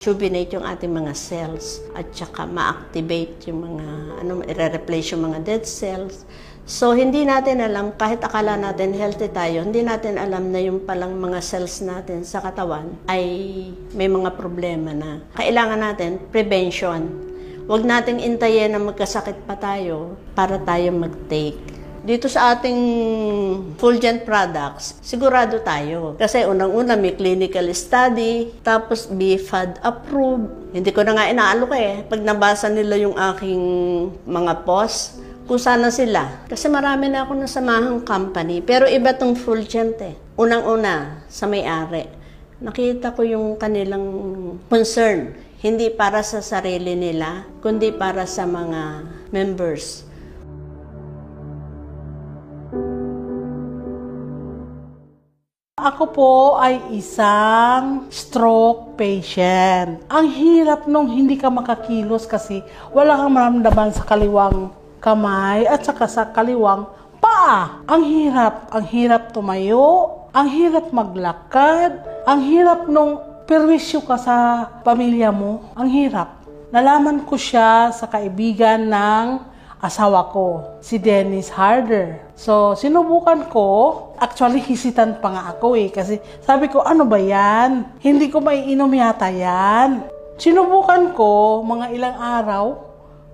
rejuvenate yung ating mga cells at saka ma-activate yung mga, i-replace yung mga dead cells. So, hindi natin alam, kahit akala natin healthy tayo, hindi natin alam na yung palang mga cells natin sa katawan ay may mga problema na. Kailangan natin prevention. Huwag nating intayin na magkasakit pa tayo para tayo mag-take. Dito sa ating Fulgent products, sigurado tayo. Kasi unang-una may clinical study, tapos BFAD approved. Hindi ko na nga inaalok pag nabasa nila yung aking mga post, kung sana sila. Kasi marami na ako nasamahang company, pero iba tong Fulgent Unang-una, sa may-ari, nakita ko yung kanilang concern. Hindi para sa sarili nila, kundi para sa mga members. Ako po ay isang stroke patient. Ang hirap nung hindi ka makakilos kasi wala kang maramdaman sa kaliwang kamay at saka sa kaliwang paa. Ang hirap tumayo, ang hirap maglakad, ang hirap nung perwisyo ka sa pamilya mo. Ang hirap. Nalaman ko siya sa kaibigan ng asawa ko, si Dennis Harder. So, sinubukan ko. Actually, hesitant pa nga ako kasi sabi ko, ano ba yan? Hindi ko maiinom yata yan. Sinubukan ko, mga ilang araw,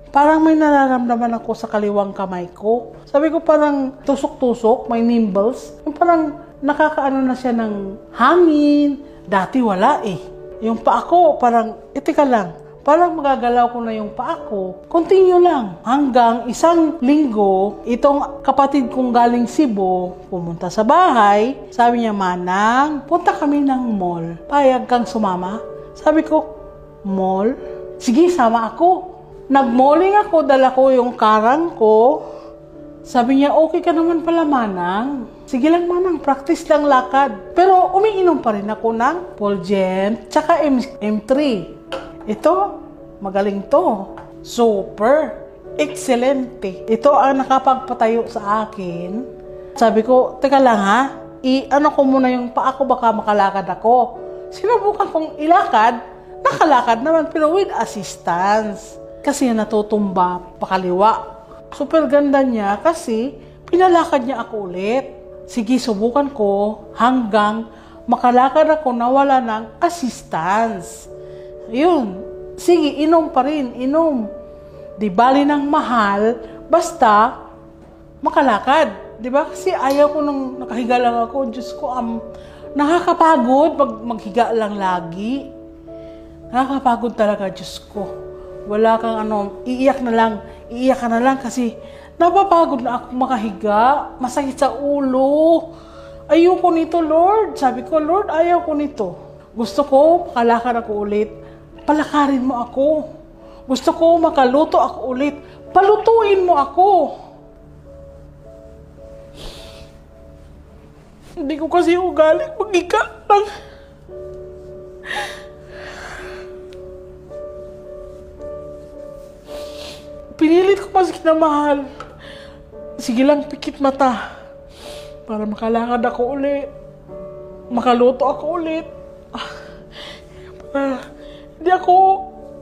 parang may nararamdaman ako sa kaliwang kamay ko. Sabi ko, parang tusok-tusok, may nimbles. Parang nakakaano na siya ng hangin. Dati wala Yung paa ko, parang, teka lang, parang magagalaw ko na yung paa ko. Continue lang. Hanggang isang linggo, itong kapatid kong galing Cebu, pumunta sa bahay. Sabi niya, Manang, punta kami ng mall. Payag kang sumama? Sabi ko, mall? Sige, sama ako. Nag-malling ako, dala ko yung karang ko. Sabi niya, okay ka naman pala, Manang. Sige lang, Manang, practice lang lakad. Pero umiinom pa rin ako ng Fulgent, tsaka M3. Ito, magaling to. Super. Excelente. Ito ang nakapagpatayo sa akin. Sabi ko, teka lang i-ano ko muna yung paa ko, baka makalakad ako. Sinubukan kong ilakad, nakalakad naman, pero with assistance. Kasi natutumba pakaliwa. Super ganda niya kasi pinalakad niya ako ulit. Sige, subukan ko hanggang makalakad ako na wala ng assistance. Yun. Sige, inom pa rin. Inom. Di bali ng mahal, basta makalakad. Di ba? Kasi ayaw ko nung nakahiga lang ako. Diyos ko, nakakapagod maghiga lang lagi. Nakakapagod talaga, Diyos ko. Wala kang iiyak ka na lang kasi napapagod na ako makahiga. Masakit sa ulo. Ayoko nito, Lord. Sabi ko, Lord, ayaw ko nito. Gusto ko, makalakad ako ulit. Palakarin mo ako. Gusto ko makaluto ako ulit. Palutuin mo ako. Hindi ko kasi ugaling mag-ika lang. Pinilit ko mas kinamahal. Sige lang, pikit mata. Para makalakad ako ulit. Makaluto ako ulit.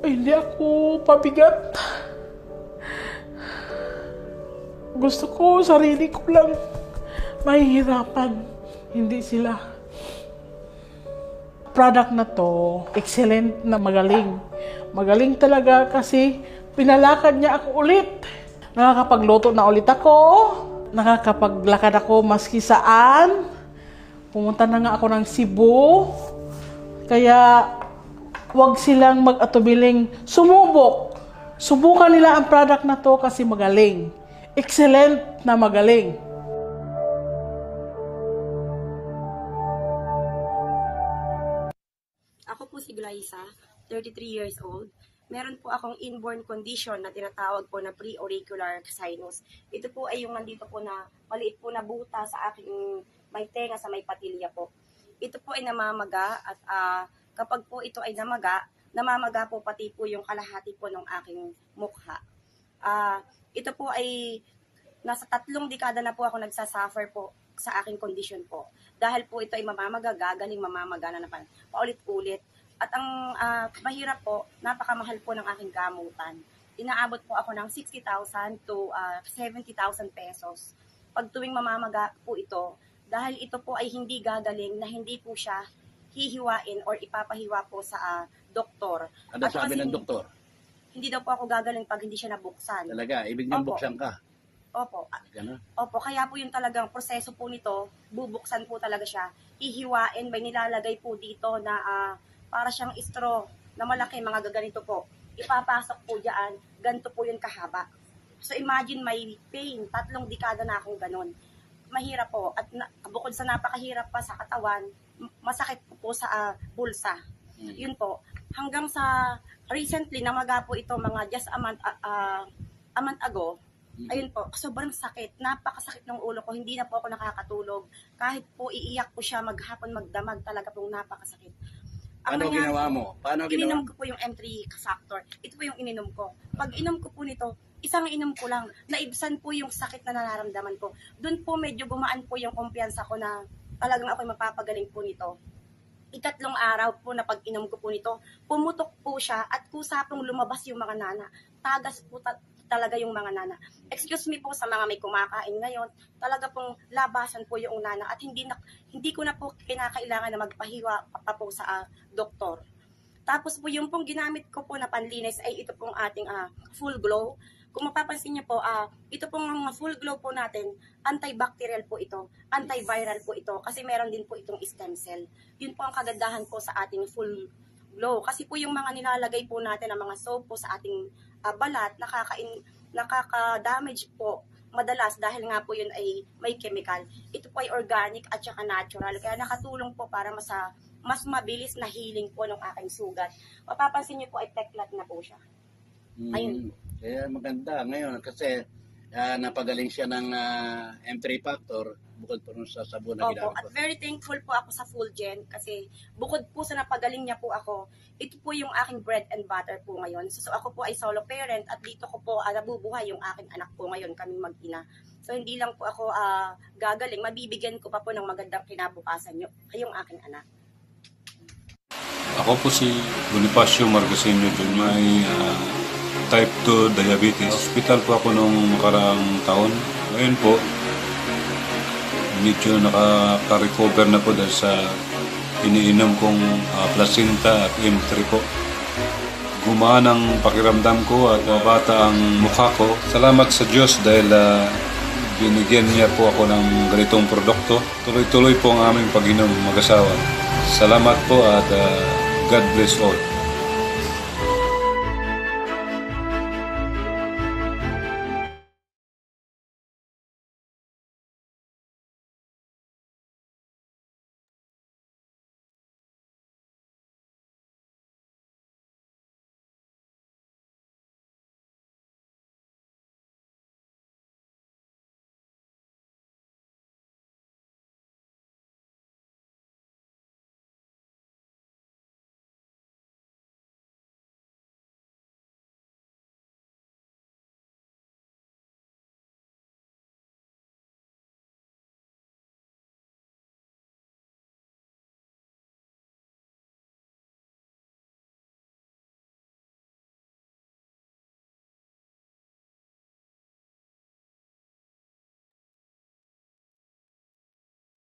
Hindi ako pabigat. Gusto ko, sarili ko lang mahihirapan. Hindi sila. Product na to, excellent na magaling. Magaling talaga kasi pinalakad niya ako ulit. Nakakapagluto na ulit ako. Nakakapaglakad ako maski saan. Pumunta na nga ako ng Cebu. Kaya huwag silang mag-atubiling sumubok. Subukan nila ang product na to kasi magaling. Excellent na magaling. Ako po si Glyza, 33 years old. Meron po akong inborn condition na tinatawag po na preauricular sinus. Ito po ay yung nandito po na maliit po na buta sa aking may tenga sa may patilya po. Ito po ay namamaga at kapag po ito ay namamaga po pati po yung kalahati po ng aking mukha. Ito po ay nasa 3 dekada na po ako nagsasuffer po sa aking condition po. Dahil po ito ay mamamaga, gagaling mamamaga na naman paulit-ulit. At ang mahirap po, napakamahal po ng aking gamutan. Inaabot po ako ng 60,000 to 70,000 pesos. Pag tuwing mamamaga po ito, dahil ito po ay hindi gagaling na hindi po siya hihiwain or ipapahiwa po sa doktor. Ano At sabi kasi ng doktor? hindi daw po ako gagaling pag hindi siya nabuksan. Talaga, ibig niyang Opo. buksan ka. Opo. Gano'n? Opo, kaya po yung talagang proseso po nito, bubuksan po talaga siya. Hihiwain, may nilalagay po dito na para siyang straw na malaki, mga gaganito po. Ipapasok po diyan, ganito po yun kahaba. So imagine may pain, 3 dekada na akong ganon. Mahirap po. At bukod sa napakahirap pa sa katawan, masakit po sa bulsa. Yun po. Hanggang sa recently, namaga po ito mga just a month ago. Ayun po, sobrang sakit. Napakasakit ng ulo ko. Hindi na po ako nakakatulog. Kahit po iiyak po siya maghapon, magdamag, talaga pong napakasakit. Ang Paano nangyari ginawa po, mo? Paano ginawa? ininom ko po yung M3 factor. Ito po yung ininom ko. Pag inom ko po nito, isang inom ko lang, naibsan po yung sakit na nararamdaman ko. Doon po medyo gumaan po yung kumpiyansa ko na talagang ako'y mapapagaling po nito. Ikatlong araw po na pag-inom ko po nito, pumutok po siya at kusa pong lumabas yung mga nana. Tagas po talaga yung mga nana. Excuse me po sa mga may kumakain ngayon, talaga pong labasan po yung nana at hindi ko na po kinakailangan na magpahiwa pa po sa doktor. Tapos po yung pong ginamit ko po na panlinis ay ito pong ating full glow. Kung mapapansin niyo po, ito pong full glow po natin, antibacterial po ito, antiviral po ito, kasi meron din po itong stem cell. Yun po ang kagandahan po sa ating full glow. Kasi po yung mga nilalagay po natin ng mga soap po sa ating balat, nakaka-damage po madalas dahil nga po yun ay may chemical. Ito po ay organic at saka natural. Kaya nakatulong po para mas mabilis na healing po ng aking sugat. Mapapansin niyo po ay peklat na po siya. Ayun. Kaya maganda ngayon kasi napagaling siya ng M3 factor bukod po sa sabon na Opo, ginamit at ko. very thankful po ako sa Fulgen kasi bukod po sa napagaling niya po ako, ito po yung aking bread and butter po ngayon. So ako po ay solo parent at dito ko po nabubuhay yung aking anak po ngayon, kaming mag-ina. So hindi lang po ako gagaling, mabibigyan ko pa po ng magandang kinabukasan yung aking anak. Ako po si Bonifacio Margasino Jun. May type 2 diabetes. Hospital po ako nung nakaraang taon. Ngayon po, medyo nakaka-recover na po dahil sa iniinom kong placenta at M3 po. Gumaan ang pakiramdam ko at bata ang mukha ko. Salamat sa Diyos dahil binigyan niya po ako ng ganitong produkto. Tuloy-tuloy po ang aming pag-inom mag-asawa. Salamat po at God bless all.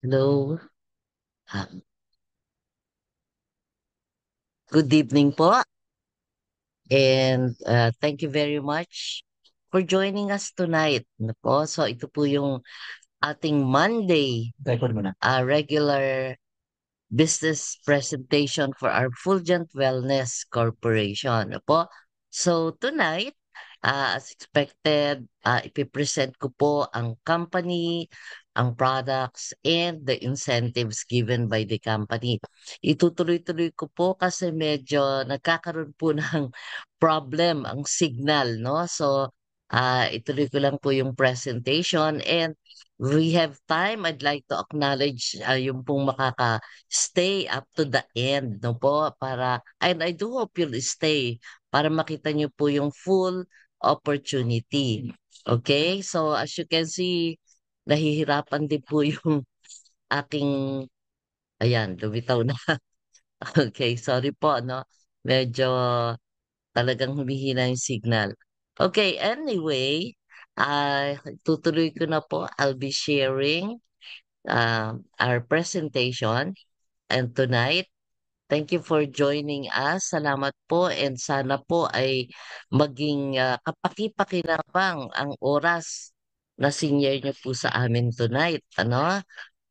Hello. Um, Good evening po, and thank you very much for joining us tonight. Ano po? So ito po yung ating Monday regular business presentation for our Fulgent Wellness Corporation. Ano po? So tonight, as expected, ipipresent ko po ang company, ang products, and the incentives given by the company. Itutuloy-tuloy ko po kasi medyo nagkakaroon po ng problem ang signal, no? So, ituloy ko lang po yung presentation and we have time. I'd like to acknowledge yung pong makaka-stay up to the end, no po? And I do hope you'll stay para makita niyo po yung full opportunity. Okay? So, as you can see, nahihirapan din po yung aking, ayan, lumitaw na. Okay, sorry po, no? Medyo talagang humihina yung signal. Okay, anyway, tutuloy ko na po. I'll be sharing our presentation. And tonight, thank you for joining us. Salamat po and sana po ay maging kapaki-pakinabang ang oras na senior niyo po sa amin tonight. Ano?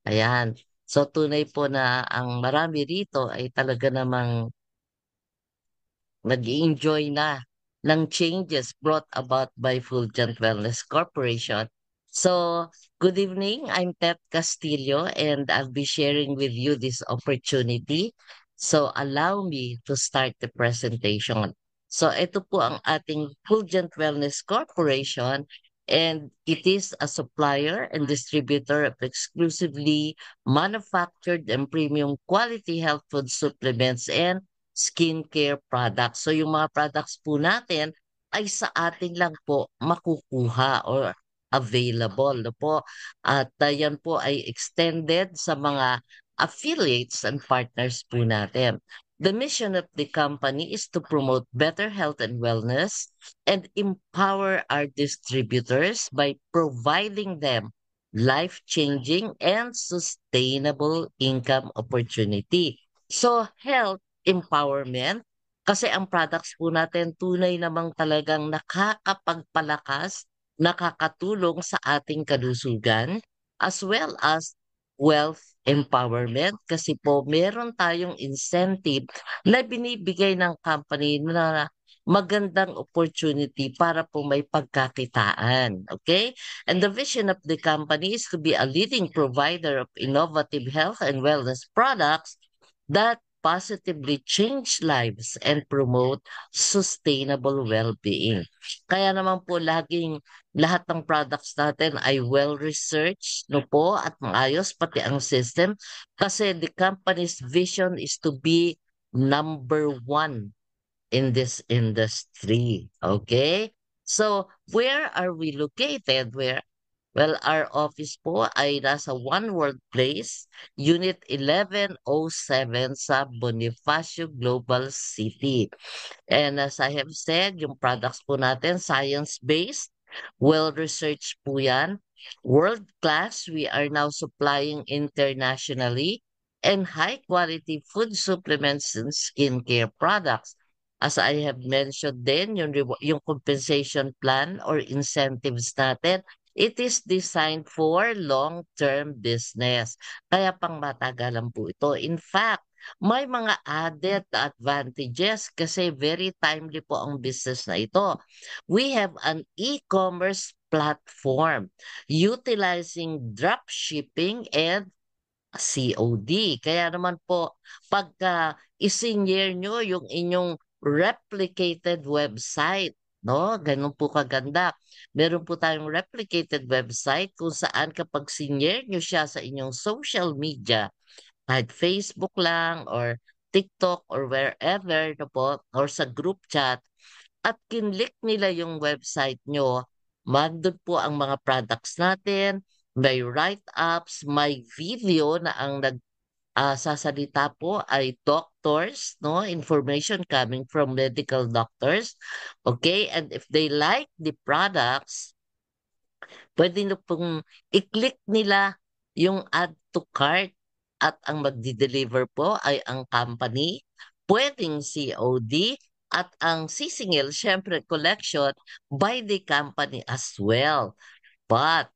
Ayan. So tunay po na ang marami rito ay talaga namang nag-enjoy na ng changes brought about by Fulgent Wellness Corporation. So, good evening. I'm Ted Castillo and I'll be sharing with you this opportunity. So, allow me to start the presentation. So, ito po ang ating Fulgent Wellness Corporation and it is a supplier and distributor of exclusively manufactured and premium quality health food supplements and skincare products. So yung mga products po natin ay sa atin lang po makukuha or available no po. At yan po ay extended sa mga affiliates and partners po natin. The mission of the company is to promote better health and wellness and empower our distributors by providing them life-changing and sustainable income opportunity. So, health empowerment kasi ang products po natin tunay namang talagang nakakapagpalakas, nakakatulong sa ating kalusugan as well as wealth empowerment kasi po meron tayong incentive na binibigay ng company na magandang opportunity para po may pagkakitaan. Okay? And the vision of the company is to be a leading provider of innovative health and wellness products that positively change lives and promote sustainable well-being. Kaya naman po laging lahat ng products natin ay well-researched no po at maayos pati ang system kasi the company's vision is to be number one in this industry. Okay? So, where are we located? Well, our office po ay nasa One World Place, Unit 1107 sa Bonifacio Global City. And as I have said, yung products po natin, science-based, well-researched po yan. World-class, we are now supplying internationally and high-quality food supplements and skincare products. As I have mentioned din, yung compensation plan or incentives natin, it is designed for long-term business. Kaya pang matagalan po ito. In fact, may mga added advantages kasi very timely po ang business na ito. We have an e-commerce platform utilizing drop shipping and COD. Kaya naman po, pagka isinyer nyo yung inyong replicated website, no? Ganun po kaganda. Meron po tayong replicated website kung saan kapag sinyer nyo siya sa inyong social media, kahit Facebook lang or TikTok or wherever no po, or sa group chat, at kinlik nila yung website nyo, mandun po ang mga products natin, may write-ups, may video na ang sasalita po ay doctors, no? Information coming from medical doctors. Okay? And if they like the products, pwede na pong i-click nila yung add to cart at ang magdi-deliver po ay ang company, pwedeng COD at ang sisingil, syempre collection by the company as well. But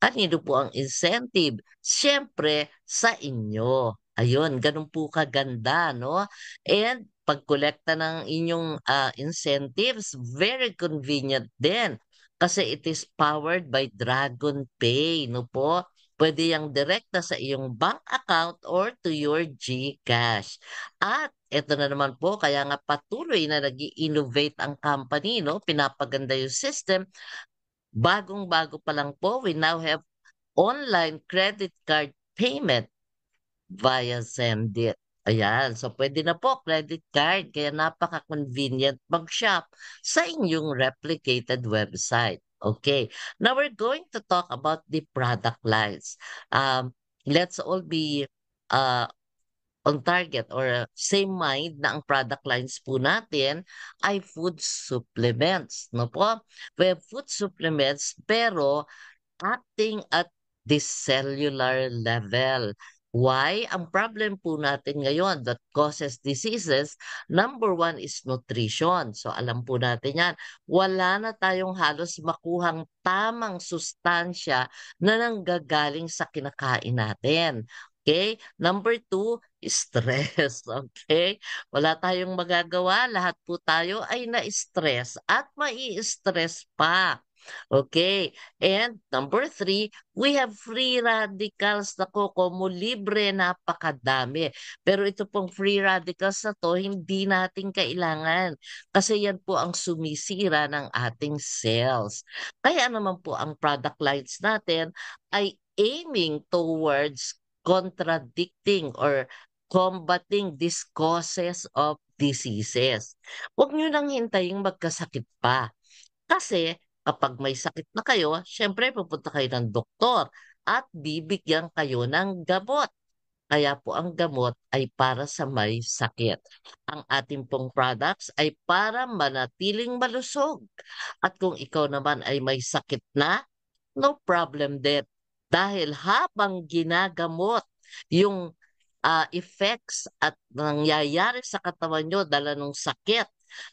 kanino po ang incentive? Siyempre, sa inyo. Ayun, ganun po kaganda, no? And pagkolekta ng inyong incentives, very convenient din. Kasi it is powered by Dragon Pay, no po? Pwede yang direkta sa iyong bank account or to your GCash. At ito na naman po, kaya nga patuloy na nag innovate ang company, no? Pinapaganda yung system. Bagong-bago pa lang po, we now have online credit card payment via Sendit. Ayan, so pwede na po credit card, kaya napaka-convenient mag-shop sa inyong replicated website. Okay, now we're going to talk about the product lines. Let's all be uh, on target or same mind na ang product lines po natin ay food supplements, no po? We have food supplements pero acting at the cellular level. Why? Ang problem po natin ngayon that causes diseases, number one is nutrition. So alam po natin yan. Wala na tayong halos makuhang tamang sustansya na nanggagaling sa kinakain natin. Okay? Number two, stress. Okay? Wala tayong magagawa. Lahat po tayo ay na-stress at mai-stress pa. Okay. And number three, we have free radicals na kokomo libre, napakadami. Pero ito pong free radicals na to, hindi natin kailangan. Kasi yan po ang sumisira ng ating cells. Kaya naman po ang product lines natin ay aiming towards contradicting or combating these causes of diseases. Huwag nyo nang hintayin magkasakit pa. Kasi kapag may sakit na kayo, syempre pupunta kayo ng doktor at bibigyan kayo ng gamot. Kaya po ang gamot ay para sa may sakit. Ang ating pong products ay para manatiling malusog. At kung ikaw naman ay may sakit na, no problem din. Dahil habang ginagamot yung effects at nangyayari sa katawan nyo dala ng sakit,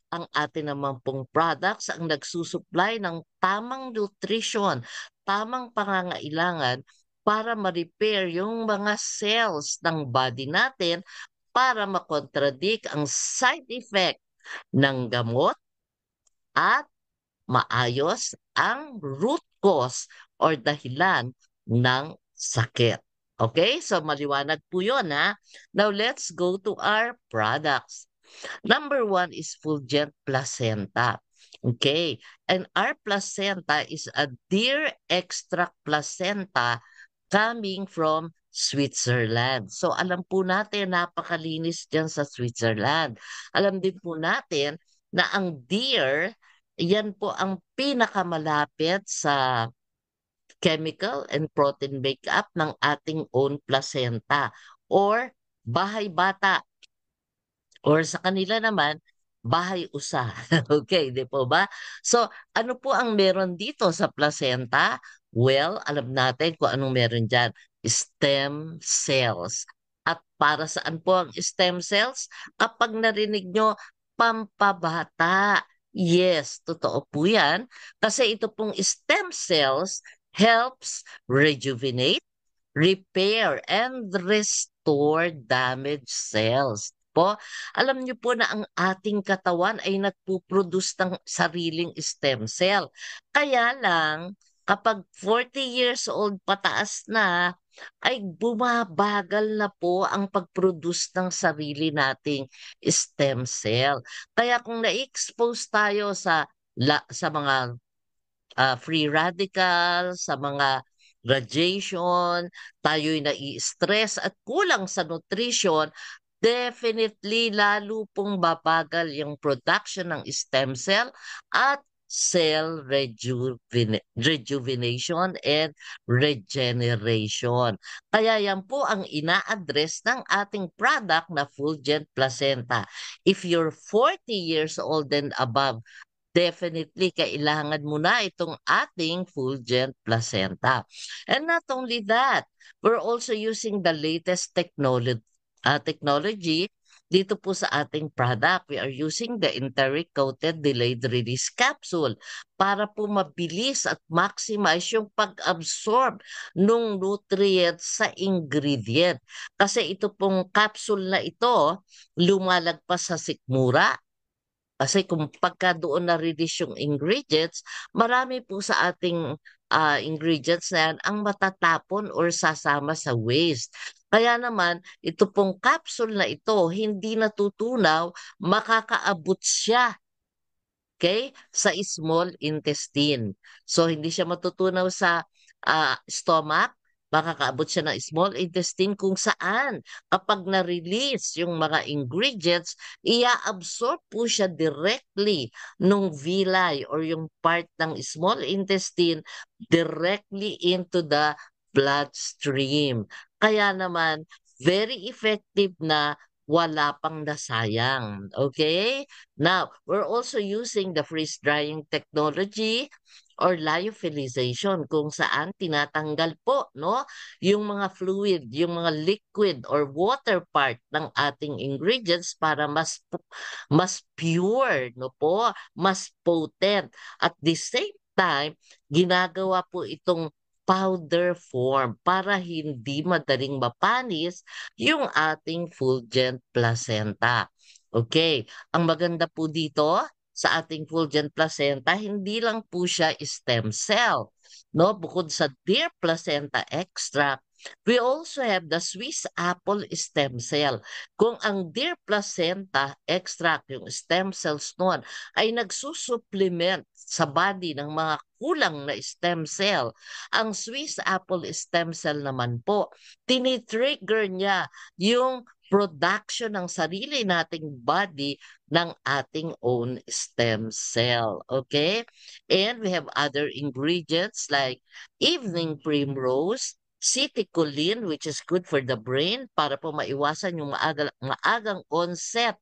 ang atin naman pong products ang nagsusupply ng tamang nutrition, tamang pangangailangan para ma-repair yung mga cells ng body natin para makontradict ang side effect ng gamot at maayos ang root cause or dahilan ng sakit. Okay? So maliwanag po yun, ha? Now let's go to our products. Number one is Fulgent Placenta. Okay. And our placenta is a deer extract placenta coming from Switzerland. So alam po natin, napakalinis dyan sa Switzerland. Alam din po natin na ang deer, yan po ang pinakamalapit sa chemical and protein makeup ng ating own placenta or bahay bata. Or sa kanila naman, bahay usa. Okay, di po ba? So, ano po ang meron dito sa placenta? Well, alam natin kung anong meron dyan. Stem cells. At para saan po ang stem cells? Kapag narinig nyo, pampabata. Yes, totoo po yan. Kasi ito pong stem cells helps rejuvenate, repair, and restore damaged cells po. Alam niyo po na ang ating katawan ay nagpo-produce ng sariling stem cell. Kaya lang, kapag 40 years old pataas na, ay bumabagal na po ang pag-produce ng sarili nating stem cell. Kaya kung na-expose tayo sa mga free radicals, sa mga radiation, tayo'y nai-stress at kulang sa nutrition, definitely lalo pong babagal yung production ng stem cell at cell rejuvenation and regeneration. Kaya yan po ang ina-address ng ating product na Fulgent Placenta. If you're 40 years old and above, definitely kailangan mo na itong ating Fulgent Placenta. And not only that, we're also using the latest technology dito po sa ating product. We are using the enteric coated delayed release capsule para po mabilis at maximize yung pag-absorb ng nutrients sa ingredient. Kasi ito pong capsule na ito, lumalagpas sa sikmura. Kasi kung pagka doon na-release yung ingredients, marami po sa ating ingredients na yan ang matatapon or sasama sa waste. Kaya naman, ito pong capsule na ito, hindi natutunaw, makakaabot siya, okay, sa small intestine. So, hindi siya matutunaw sa stomach, makakaabot siya ng small intestine kung saan kapag na-release yung mga ingredients, ia-absorb po siya directly nung villi or yung part ng small intestine directly into the bloodstream. Kaya naman, very effective na wala pang nasayang. Okay? Now, we're also using the freeze drying technology or lyophilization kung saan tinatanggal po no yung mga fluid, yung mga liquid or water part ng ating ingredients para mas pure no po, mas potent. At the same time, ginagawa po itong powder form para hindi madaling mapanis yung ating fulgent placenta. Okay, ang maganda po dito sa ating fulgent placenta, hindi lang po siya stem cell. No, bukod sa deer placenta extract, we also have the Swiss apple stem cell. Kung ang deer placenta extract, yung stem cells noon, ay nagsusupplement sa body ng mga kulang na stem cell, ang Swiss apple stem cell naman po, tinitrigger niya yung production ng sarili nating body ng ating own stem cell. Okay? And we have other ingredients like evening primrose, citicoline, which is good for the brain para po maiwasan yung maagang onset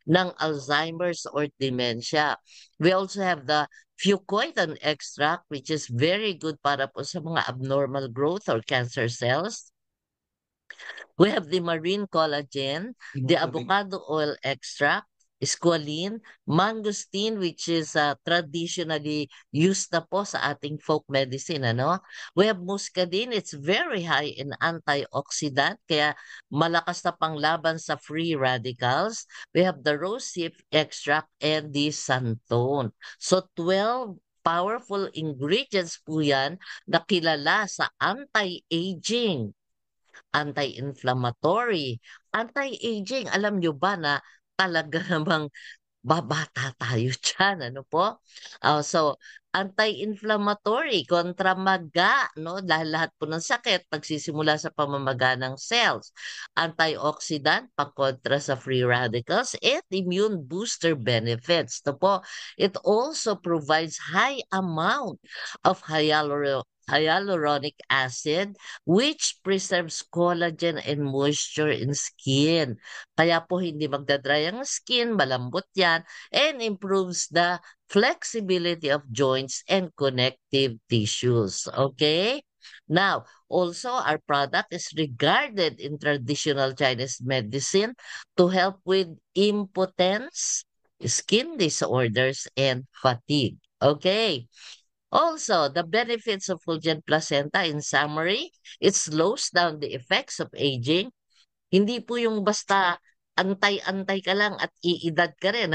ng Alzheimer's or dementia. We also have the fucoidan extract, which is very good para po sa mga abnormal growth or cancer cells. We have the marine collagen, the avocado oil extract, squalene, mangosteen, which is traditionally used na po sa ating folk medicine. Ano? We have muscadine, it's very high in antioxidant, kaya malakas na panglaban sa free radicals. We have the rosehip extract and the santon. So 12 powerful ingredients po yan na kilala sa anti-aging, anti-inflammatory, anti-aging. Alam nyo ba na talaga namang babata tayo dyan, ano po? So, anti-inflammatory, kontramaga, no? Dahil lahat po ng sakit, nagsisimula sa pamamaga ng cells. Antioxidant, pangkontra sa free radicals, and immune booster benefits. No po? It also provides high amount of hyaluronic acid, which preserves collagen and moisture in skin. Kaya po hindi magdadry ang skin, malambot yan, and improves the flexibility of joints and connective tissues. Okay? Now, also our product is regarded in traditional Chinese medicine to help with impotence, skin disorders, and fatigue. Okay? Also, the benefits of Fulgent Placenta in summary, it slows down the effects of aging. Hindi po yung basta antay-antay ka lang at iidad ka rin,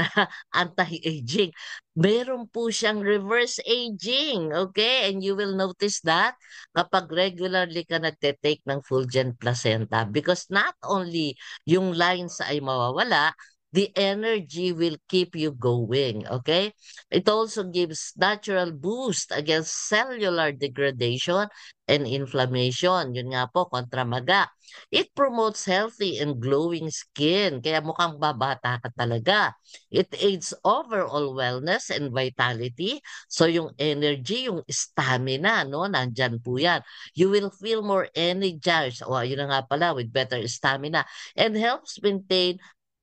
anti-aging. Meron po siyang reverse aging, okay? And you will notice that kapag regularly ka nagte-take ng Fulgent Placenta because not only yung lines ay mawawala, the energy will keep you going, okay? It also gives natural boost against cellular degradation and inflammation. Yun nga po, kontramaga. It promotes healthy and glowing skin, kaya mukhang babata ka talaga. It aids overall wellness and vitality. So yung energy, yung stamina, no, nandyan po yan. You will feel more energized. O, yun na nga pala, with better stamina. And helps maintain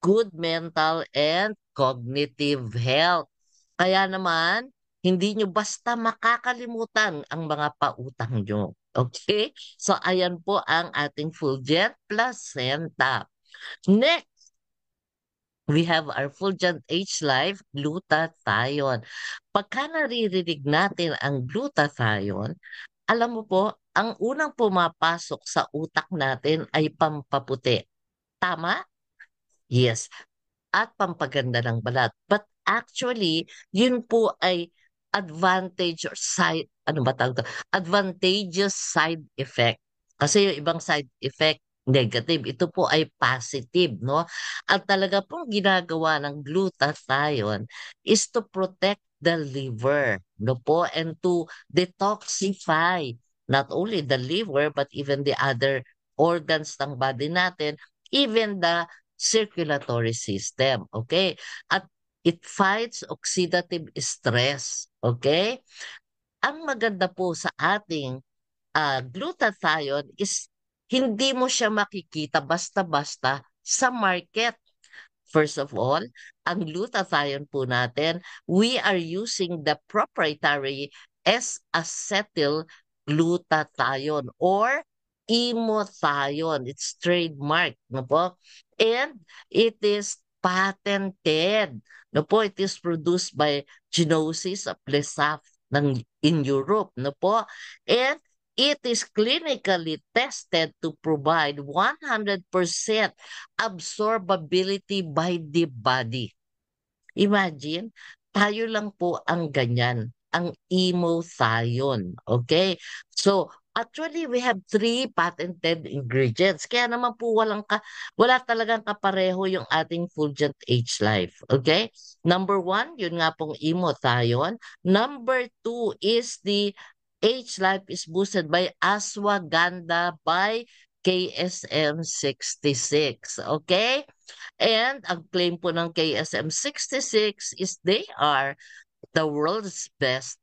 good mental and cognitive health. Kaya naman, hindi nyo basta makakalimutan ang mga pautang nyo. Okay? So, ayan po ang ating Fulgent Placenta. Next, we have our Fulgent H-Life Glutathione. Pagka naririnig natin ang glutathione, alam mo po, ang unang pumapasok sa utak natin ay pampaputi. Tama? Yes, at pampaganda ng balat. But actually, yun po ay advantage or side, ano ba tawag to? Advantageous side effect. Kasi yung ibang side effect, negative. Ito po ay positive, no? At talaga pong ginagawa ng glutathione is to protect the liver, no po? And to detoxify not only the liver but even the other organs ng body natin, even the circulatory system. Okay? At it fights oxidative stress. Okay? Ang maganda po sa ating glutathione is hindi mo siya makikita basta-basta sa market. First of all, ang glutathione po natin, we are using the proprietary S-acetyl glutathione or imothione. It's trademark, no po? And it is patented. No po, it is produced by Genosis of Lesaf in Europe, no po? And it is clinically tested to provide 100% absorbability by the body. Imagine, tayo lang po ang ganyan, ang imothione. Okay? So, actually, we have 3 patented ingredients. Kaya naman po wala talagang kapareho yung ating Fulgent H-Life. Okay? Number 1, yun nga pong imothione. Number 2 is the H-Life is boosted by ashwagandha by KSM 66. Okay? And ang claim po ng KSM 66 is they are the world's best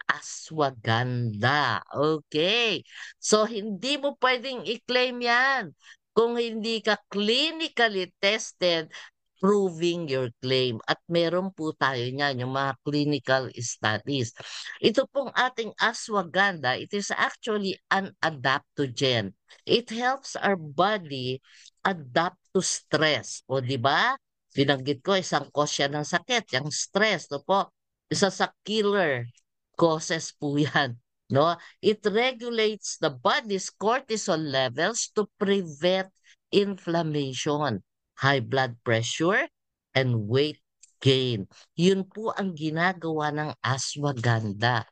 ashwagandha. Okay. So, hindi mo pwedeng i-claim yan kung hindi ka clinically tested proving your claim. At meron po tayo niyan, yung mga clinical studies. Ito pong ating ashwagandha, it is actually an adaptogen. It helps our body adapt to stress. O di ba? Binanggit ko, isang cause yan ng sakit, yung stress. No po? Isa sa killer causes po yan. No? It regulates the body's cortisol levels to prevent inflammation, high blood pressure, and weight gain. Yun po ang ginagawa ng ashwagandha.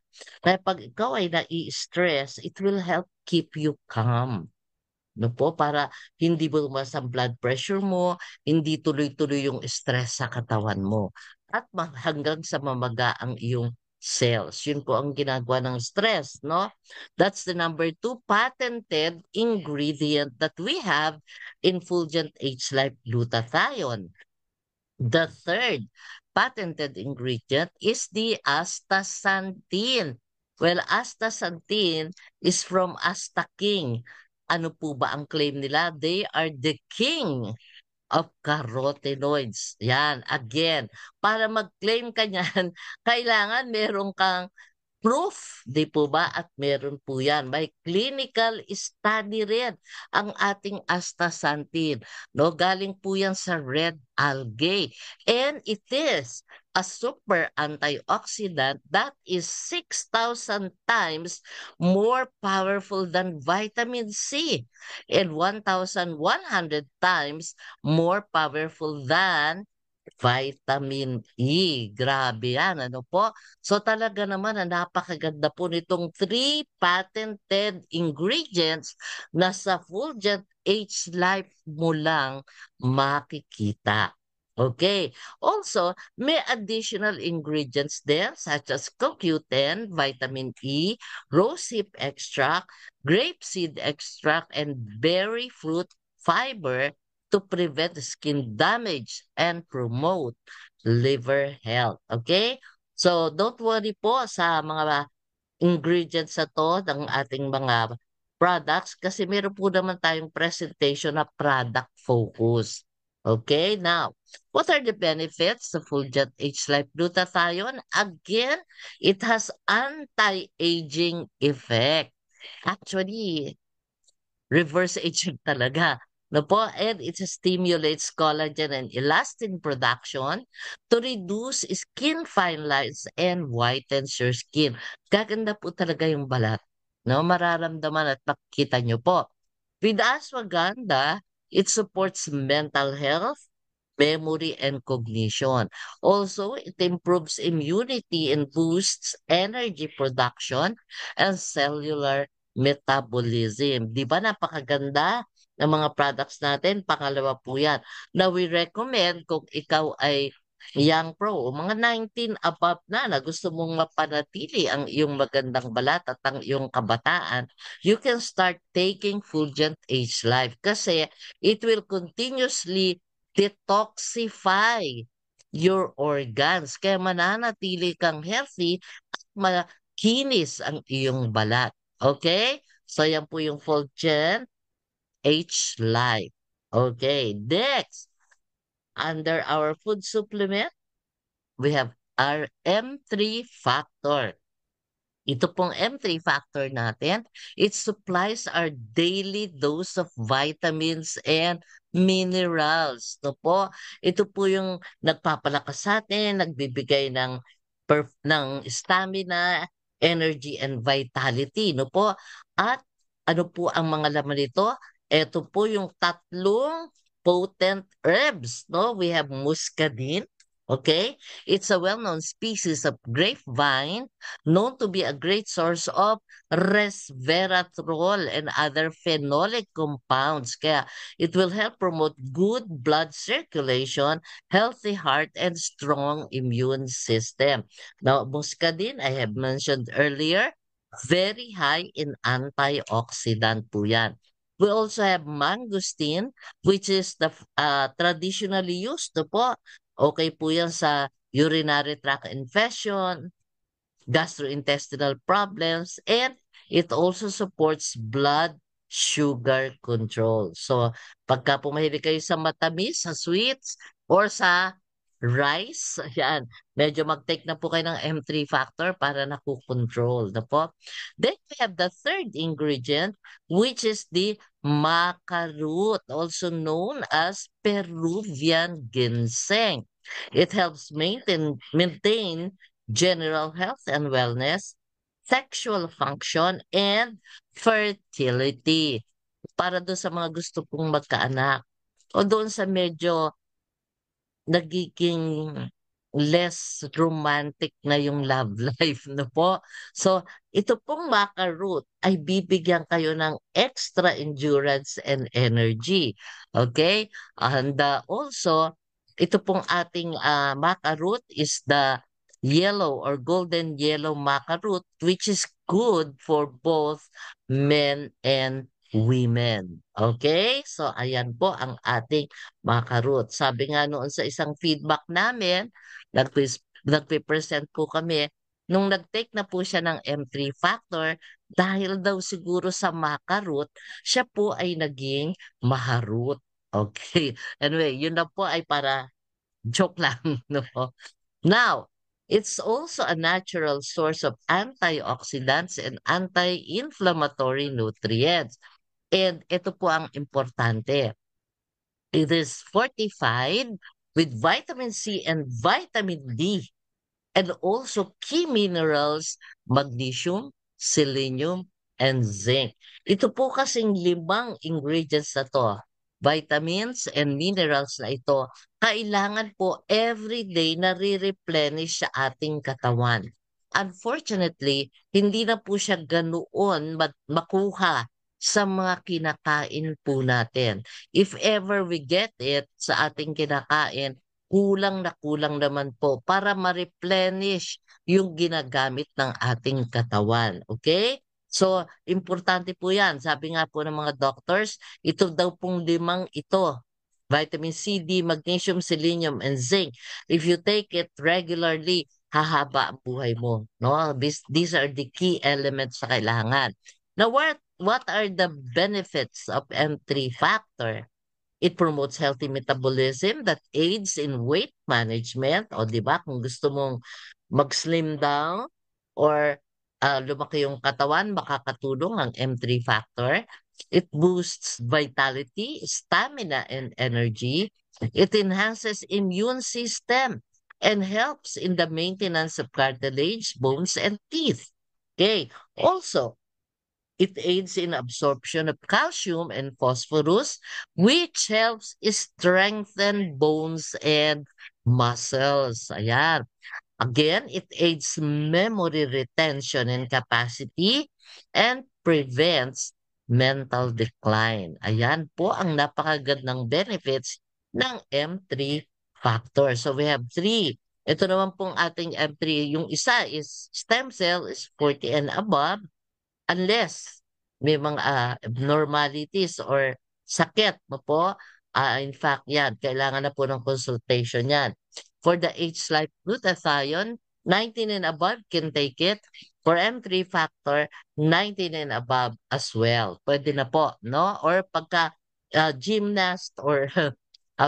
Kaya pag ikaw ay nai-stress, it will help keep you calm. No po, para hindi bumas ang blood pressure mo, hindi tuloy-tuloy yung stress sa katawan mo. At hanggang sa mamaga ang iyong cells. Yun po ang ginagawa ng stress, no? That's the number 2 patented ingredient that we have in Fulgent H-Life glutathione. The third patented ingredient is the astaxanthin. Well, astaxanthin is from Astaking. Ano po ba ang claim nila? They are the king of carotenoids. Yan, again, para mag-claim ka niyan, kailangan meron kang proof, di po ba? At meron po yan. May clinical study rin ang ating astaxanthin. No? Galing po yan sa red algae. And it is a super antioxidant that is 6,000 times more powerful than vitamin C and 1,100 times more powerful than vitamin E. Grabe yan, ano po? So talaga naman na napakaganda po nitong 3 patented ingredients na sa Fulgent H-Life mo lang makikita. Okay. Also, may additional ingredients there such as CoQ10, vitamin E, rosehip extract, grapeseed extract, and berry fruit fiber to prevent skin damage and promote liver health. Okay? So, don't worry po sa mga ingredients na to ng ating mga products kasi meron po naman tayong presentation na product focus. Okay? Now, what are the benefits of Fulgent H-Life glutathione? Again, it has anti-aging effect. Actually, reverse aging talaga. No po, and it stimulates collagen and elastin production to reduce skin fine lines and whitens your skin. Gaganda po talaga yung balat. No, mararamdaman at makikita nyo po. With ashwagandha, it supports mental health, memory, and cognition. Also, it improves immunity and boosts energy production and cellular metabolism. Di ba napakaganda ng mga products natin? Pangalawa po yan. Now, we recommend kung ikaw ay young pro, o mga 19 above na gusto mong mapanatili ang iyong magandang balat at ang iyong kabataan, you can start taking Fulgent H-Life kasi it will continuously detoxify your organs. Kaya mananatili kang healthy at makinis ang iyong balat. Okay? So yan po yung Fulgent H-Life. Okay, next, under our food supplement, we have our M3 factor. Ito pong M3 factor natin, it supplies our daily dose of vitamins and minerals. Ito po, ito po yung nagpapalakas sa atin, nagbibigay ng stamina, energy, and vitality. No po? At ano po ang mga laman nito? Ito po yung tatlong potent herbs. No? We have muscadine. Okay? It's a well-known species of grapevine known to be a great source of resveratrol and other phenolic compounds. Kaya it will help promote good blood circulation, healthy heart, and strong immune system. Now, muscadine, I have mentioned earlier, very high in antioxidant po yan. We also have mangosteen, which is the traditionally used to po. Okay po yan sa urinary tract infection, gastrointestinal problems, and it also supports blood sugar control. So, pagka pumahilig kayo sa matamis, sa sweets, or sa rice, ayan, medyo mag-take na po kayo ng M3 factor para nakukontrol na po. Then we have the third ingredient, which is the maca root, also known as Peruvian ginseng. It helps maintain general health and wellness, sexual function, and fertility. Para doon sa mga gusto pong magkaanak o doon sa medyo nagiging less romantic na yung love life no po. So, ito pong maca root ay bibigyan kayo ng extra endurance and energy. Okay? And also, ito pong ating maca root is the yellow or golden yellow maca root, which is good for both men and women. Okay? So, ayan po ang ating makarot. Sabi nga noon sa isang feedback namin, nagpe-present po kami, nung nag-take na po siya ng M3 factor, dahil daw siguro sa makarot, siya po ay naging maharot. Okay. Anyway, yun na po ay para joke lang. No? Now, it's also a natural source of antioxidants and anti-inflammatory nutrients. And ito po ang importante. It is fortified with vitamin C and vitamin D and also key minerals, magnesium, selenium, and zinc. Ito po kasing limang ingredients na to, vitamins and minerals na ito, kailangan po everyday na re-replenish sa ating katawan. Unfortunately, hindi na po siya ganoon makuha sa mga kinakain po natin. If ever we get it sa ating kinakain, kulang na kulang naman po para ma-replenish yung ginagamit ng ating katawan. Okay? So, importante po yan. Sabi nga po ng mga doctors, ito daw pong limang ito, vitamin C, D, magnesium, selenium, and zinc. If you take it regularly, hahaba ang buhay mo. No? These are the key elements na kailangan. Now, what are the benefits of M3 factor? It promotes healthy metabolism that aids in weight management. O, di ba? Kung gusto mong mag-slim down or lumaki yung katawan, makakatulong ang M3 factor. It boosts vitality, stamina, and energy. It enhances immune system and helps in the maintenance of cartilage, bones, and teeth. Okay. Also, it aids in absorption of calcium and phosphorus, which helps strengthen bones and muscles. Ayan. Again, it aids memory retention and capacity and prevents mental decline. Ayan po ang napakagandang benefits ng M3 factor. So we have three. Ito naman pong ating M3. Yung isa is stem cell is 40 and above. Unless may mga abnormalities or sakit mo po, in fact yan, kailangan na po ng consultation yan. For the H-Life glutathione, 19 and above can take it. For M3 factor, 19 and above as well. Pwede na po, no? Or pagka gymnast or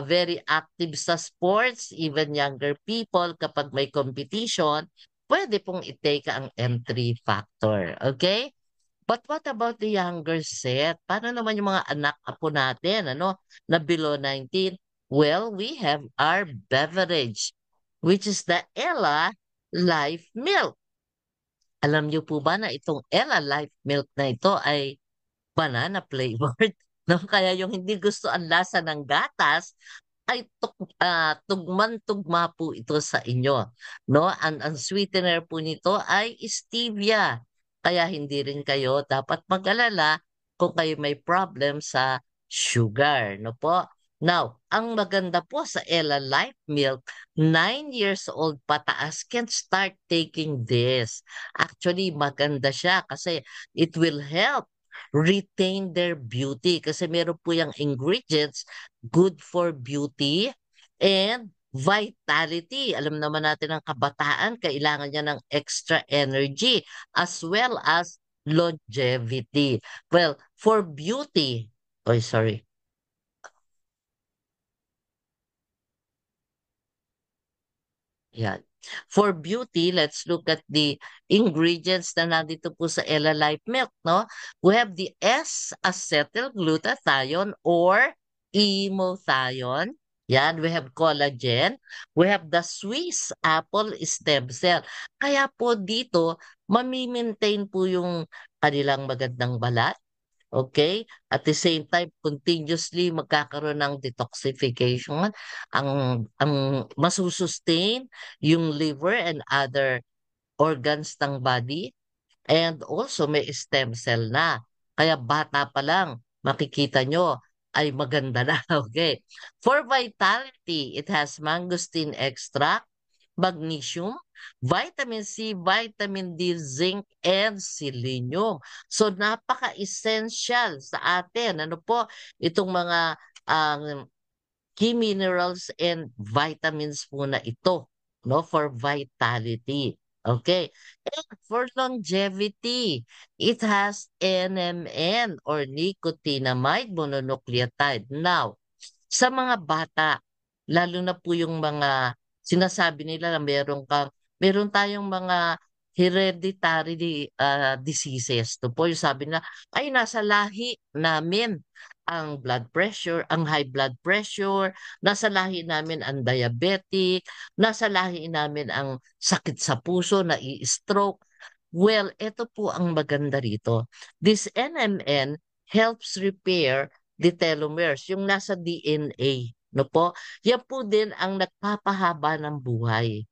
very active sa sports, even younger people, kapag may competition, pwede pong i-take ang M3 factor. Okay? But what about the younger set? Paano naman yung mga anak apo natin, ano, na below 19? Well, we have our beverage, which is the Ella Life Milk. Alam niyo po ba na itong Ella Life Milk na ito ay banana flavored? No? Kaya yung hindi gusto ang lasa ng gatas, ay tugman-tugma po ito sa inyo. No? Ang sweetener po nito ay stevia. Kaya hindi rin kayo dapat mag-alala kung kayo may problem sa sugar. No po? Now, ang maganda po sa Ella Life Milk, 9 years old pataas can start taking this. Actually, maganda siya kasi it will help retain their beauty kasi meron po yung ingredients good for beauty and vitality. Alam naman natin ang kabataan, kailangan niya ng extra energy as well as longevity. Well, for beauty, oh sorry. Yan. For beauty, let's look at the ingredients na nandito po sa Ella Life Milk, no? We have the S-acetylglutathione or emothione. Yan, we have collagen. We have the Swiss apple stem cell. Kaya po dito, mamimaintain po yung kanilang magandang balat. Okay? At the same time, continuously magkakaroon ng detoxification. Ang masusustain yung liver and other organs ng body. And also may stem cell na. Kaya bata pa lang, makikita nyo ay maganda na. Okay. For vitality, it has mangosteen extract, magnesium, vitamin C, vitamin D, zinc, and selenium. So napaka-essential sa atin. Ano po, itong mga key minerals and vitamins po na ito, no, for vitality. Okay. And for longevity, it has NMN or nicotinamide mononucleotide. Now, sa mga bata, lalo na po yung mga sinasabi nila na meron tayong mga hereditary diseases. Ito po yung sabi na, ay nasa lahi namin ang blood pressure, ang high blood pressure, nasa lahi namin ang diabetic, nasa lahi namin ang sakit sa puso, na i-stroke. Well, ito po ang maganda rito. This NMN helps repair the telomeres, yung nasa DNA. No po? Yan po din ang nagpapahaba ng buhay.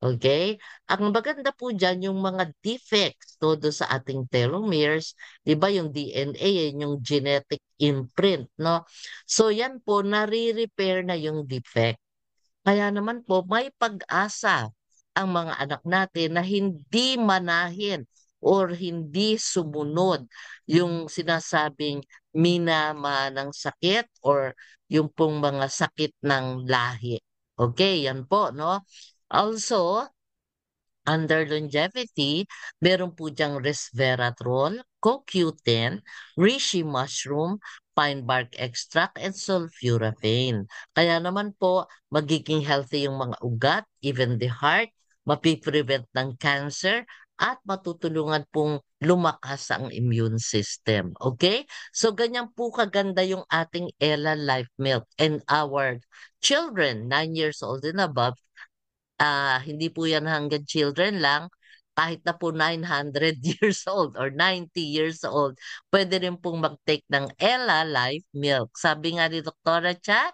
Okay? Ang maganda po dyan, yung mga defects todo sa ating telomeres, di ba yung DNA, yan yung genetic imprint, no? So yan po, nare-repair na yung defect. Kaya naman po, may pag-asa ang mga anak natin na hindi manahin or hindi sumunod yung sinasabing minama ng sakit or yung pong mga sakit ng lahi. Okay, yan po, no? Also, under longevity, meron po diyang resveratrol, CoQ10, reishi mushroom, pine bark extract, and sulforaphane. Kaya naman po, magiging healthy yung mga ugat, even the heart, mapiprevent ng cancer, at matutulungan pong lumakas ang immune system. Okay? So, ganyan po kaganda yung ating Ella Life Milk. And our children, 9 years old and above, hindi po yan hanggang children lang, kahit na po 900 years old or 90 years old, pwede rin pong mag-take ng Ella Life Milk. Sabi nga ni Dr. Chat,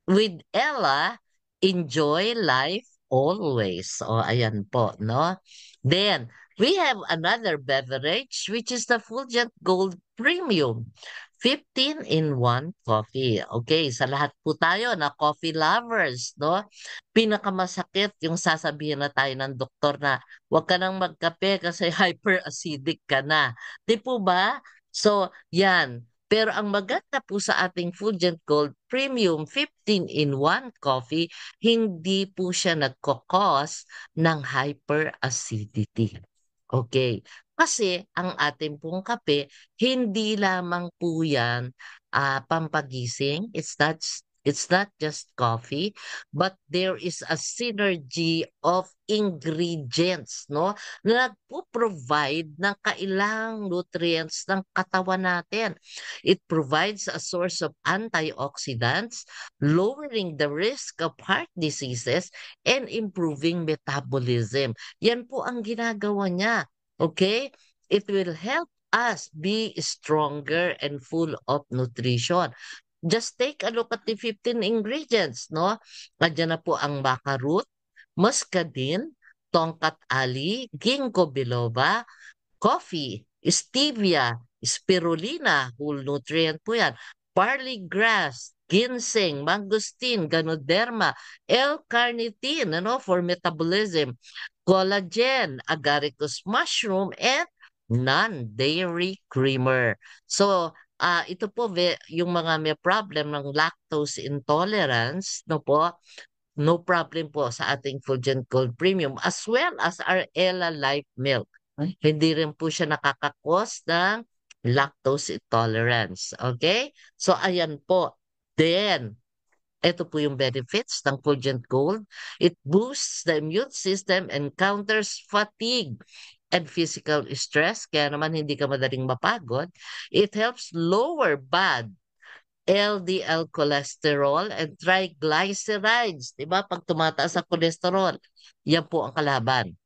with Ella, enjoy life always. O, ayan po, no? Then, we have another beverage, which is the Fulgent Gold Premium. 15-in-1 coffee. Okay, sa lahat po tayo na coffee lovers, no? Pinakamasakit yung sasabihin na tayo ng doktor na huwag ka nang magkape kasi hyperacidic ka na. Di po ba? So, yan. Pero ang maganda po sa ating Fulgent Gold Premium 15-in-1 coffee, hindi po siya nagkakos ng hyperacidity. Okay. Kasi ang ating pong kape, hindi lamang po yan pampagising. It's not just coffee, but there is a synergy of ingredients, no? Na nagpo-provide ng kailangang nutrients ng katawan natin. It provides a source of antioxidants, lowering the risk of heart diseases and improving metabolism. Yan po ang ginagawa niya. Okay? It will help us be stronger and full of nutrition. Just take a look at the 15 ingredients, no? Nandiyan na po ang maca root, muscadine, tongkat ali, ginkgo biloba, coffee, stevia, spirulina, whole nutrient po yan, barley grass, ginseng, mangosteen, ganoderma, L-carnitine, for metabolism, collagen, agaricus mushroom, and non-dairy creamer. So, ito po yung mga may problem ng lactose intolerance, no po, no problem po sa ating Fulgent Gold Premium as well as our Ella Life Milk. Hindi rin po siya nakakakos ng lactose intolerance. Okay? So, ayan po. Then, ito po yung benefits ng Fulgent Gold. It boosts the immune system and counters fatigue and physical stress. Kaya naman hindi ka madaling mapagod. It helps lower bad LDL cholesterol and triglycerides. Diba? Pag tumataas ang cholesterol, yan po ang kalaban.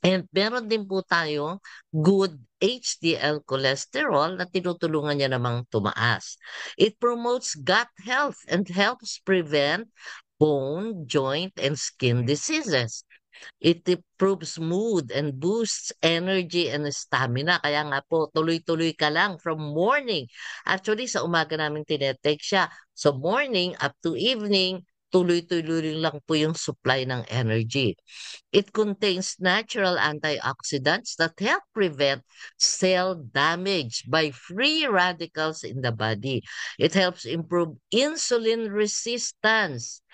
And meron din po tayong good HDL cholesterol na tinutulungan niya namang tumaas. It promotes gut health and helps prevent bone, joint, and skin diseases. It improves mood and boosts energy and stamina. Kaya nga po, tuloy-tuloy ka lang from morning. Actually, sa umaga namin tinetake siya. So morning up to evening, tuloy-tuloy lang po yung supply ng energy. It contains natural antioxidants that help prevent cell damage by free radicals in the body. It helps improve insulin resistance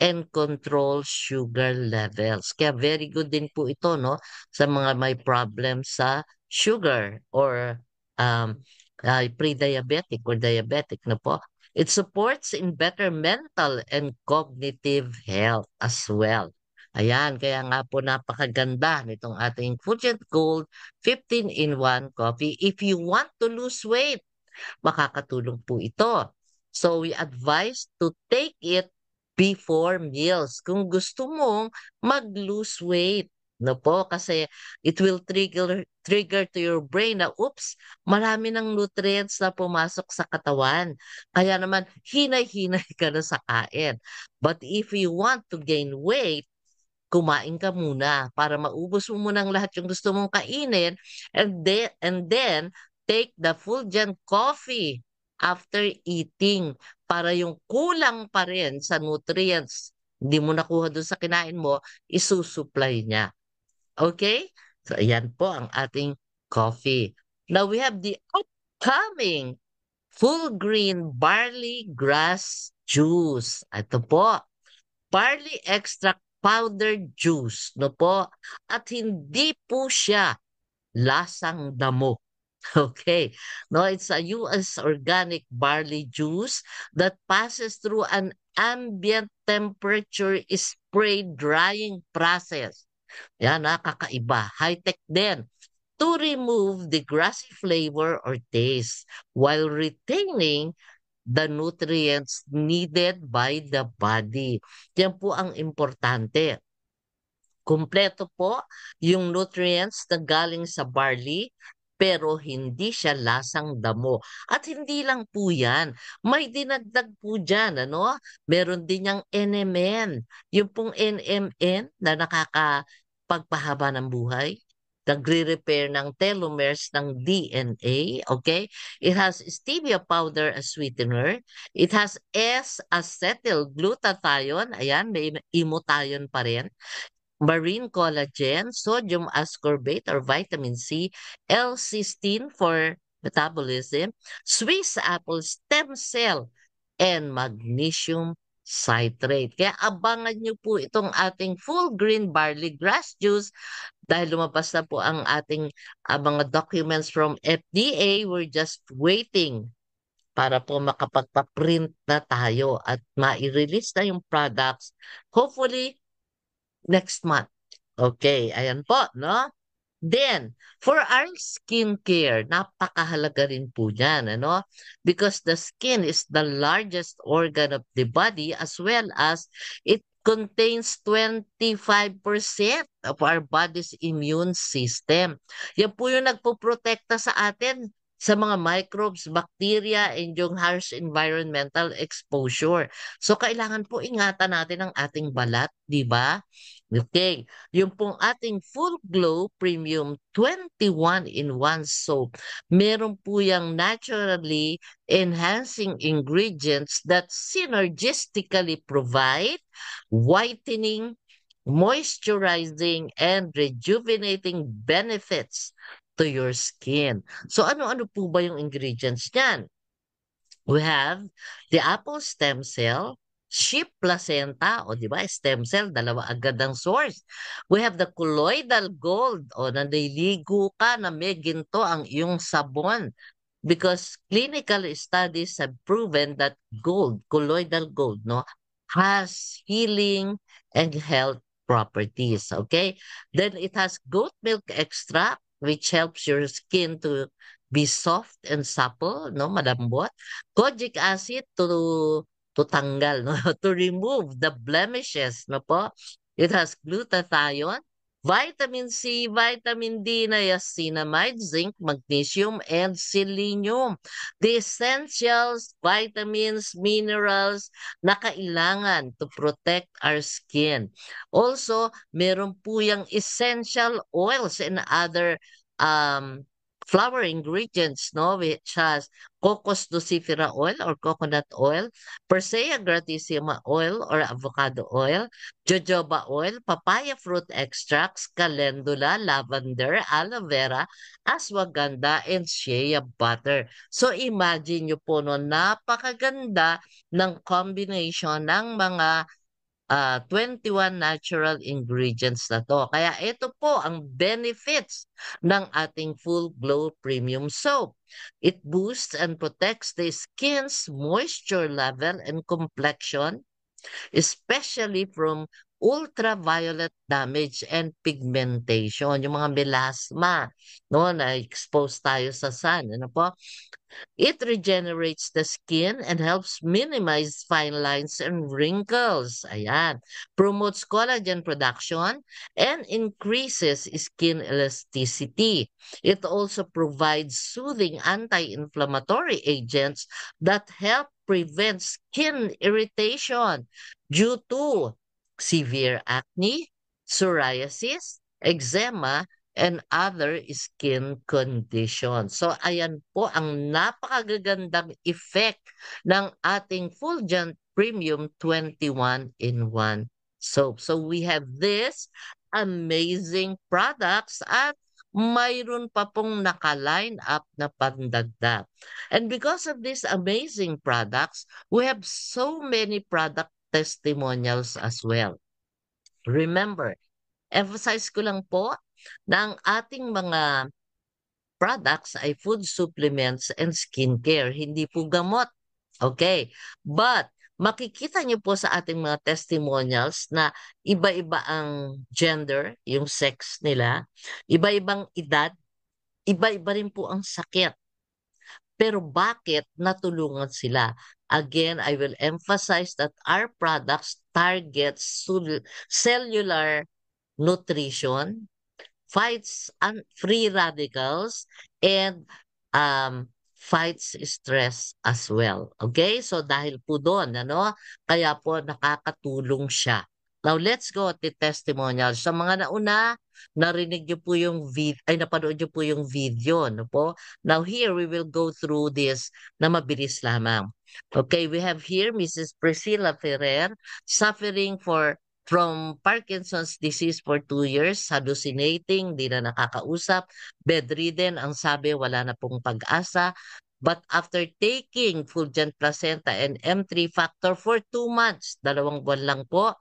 and control sugar levels. Kaya very good din po ito, no, sa mga may problem sa sugar or pre-diabetic or diabetic na po. It supports in better mental and cognitive health as well. Ayan, kaya nga po napakaganda nitong ating Fulgent Gold 15-in-1 coffee. If you want to lose weight, makakatulong po ito. So we advise to take it before meals. Kung gusto mong mag-lose weight, no po, kasi it will trigger to your brain na, oops, marami ng nutrients na pumasok sa katawan. Kaya naman, hinay-hinay ka na sa kain. But if you want to gain weight, kumain ka muna para maubos mo muna ang lahat yung gusto mong kainin and then take the Fulgent coffee after eating para yung kulang pa rin sa nutrients hindi mo nakuha doon sa kinain mo, isusupply niya. Okay? So, ayan po ang ating coffee. Now, we have the upcoming full green barley grass juice. Ito po, barley extract powdered juice, no po? At hindi po siya lasang damo. Okay. No, it's a US organic barley juice that passes through an ambient temperature spray drying process. Yan, kakaiba. High-tech din. To remove the grassy flavor or taste while retaining the nutrients needed by the body. Yan po ang importante. Kumpleto po yung nutrients na galing sa barley, pero hindi siya lasang damo. At hindi lang po yan. May dinagdag po dyan, ano? Meron din yung NMN. Yung pong NMN na nakakapagpahaba ng buhay, nagre-repair ng telomeres ng DNA, okay? It has stevia powder as sweetener. It has S-acetyl-glutathione. Ayan, may imothione pa rin. Marine collagen, sodium ascorbate or vitamin C, L-cysteine for metabolism, Swiss apple stem cell, and magnesium citrate. Kaya abangan nyo po itong ating full green barley grass juice dahil lumabas na po ang ating mga documents from FDA. We're just waiting para po makapagpa-print na tayo at ma-release na yung products hopefully next month. Okay, ayan po, no? Then, for our skincare, napakahalaga rin po yan, ano? Because the skin is the largest organ of the body as well as it contains 25% of our body's immune system. Yan po yung nagpoprotekta sa atin sa mga microbes, bacteria, and yung harsh environmental exposure. So, kailangan po ingatan natin ang ating balat, di ba? Okay. Yung pong ating Full Glow Premium 21-in-1 soap, meron po yung naturally enhancing ingredients that synergistically provide whitening, moisturizing, and rejuvenating benefits to your skin. So ano-ano po ba yung ingredients niyan? We have the apple stem cell, sheep placenta, o di ba, stem cell, dalawa agad ang source. We have the colloidal gold, o naliligo ka na may ginto ang iyong sabon. Because clinical studies have proven that gold, colloidal gold, no, has healing and health properties, okay? Then it has goat milk extract, which helps your skin to be soft and supple, no, malambot. Kojic acid to tanggal, no, to remove the blemishes, no po. It has glutathione, vitamin C, vitamin D, niacinamide, zinc, magnesium, and selenium. The essentials, vitamins, minerals na kailangan to protect our skin. Also, meron po yung essential oils and other flower ingredients, no, which has Cocos lucifera oil or coconut oil, Persea gratissima oil or avocado oil, jojoba oil, papaya fruit extracts, calendula, lavender, aloe vera, ashwagandha, and shea butter. So imagine nyo po, no, napakaganda ng combination ng mga 21 natural ingredients na to. Kaya ito po ang benefits ng ating Full Glow Premium Soap. It boosts and protects the skin's moisture level and complexion, especially from ultraviolet damage and pigmentation, yung mga melasma, no, na-expose tayo sa sun, ano po? It regenerates the skin and helps minimize fine lines and wrinkles. Ayan. Promotes collagen production and increases skin elasticity. It also provides soothing anti-inflammatory agents that help prevent skin irritation due to severe acne, psoriasis, eczema, and other skin conditions. So ayan po ang napakagagandang effect ng ating Fulgent Premium 21-in-1 soap. So we have this amazing products at mayroon pa pong naka-line up na pandagdag. And because of these amazing products, we have so many product testimonials as well. Remember, emphasize ko lang po na ang ating mga products ay food supplements and skincare, hindi po gamot. Okay. But makikita niyo po sa ating mga testimonials na iba-iba ang gender, yung sex nila, iba-ibang edad, iba-iba rin po ang sakit. Pero bakit natulungan sila? Again, I will emphasize that our products target cellular nutrition, fights free radicals, and fights stress as well. Okay? So dahil po doon, ano, kaya po nakakatulong siya. Now, let's go at the testimonials. Sa mga nauna, narinig niyo po yung napanood niyo po yung video, no po? Now, here we will go through this na mabilis lamang. Okay, we have here Mrs. Priscilla Ferrer suffering for from Parkinson's disease for 2 years, hallucinating, di na nakakausap, bedridden, ang sabi wala na pong pag-asa. But after taking Fulgent Placenta and M3 factor for 2 months, 2 buwan lang po,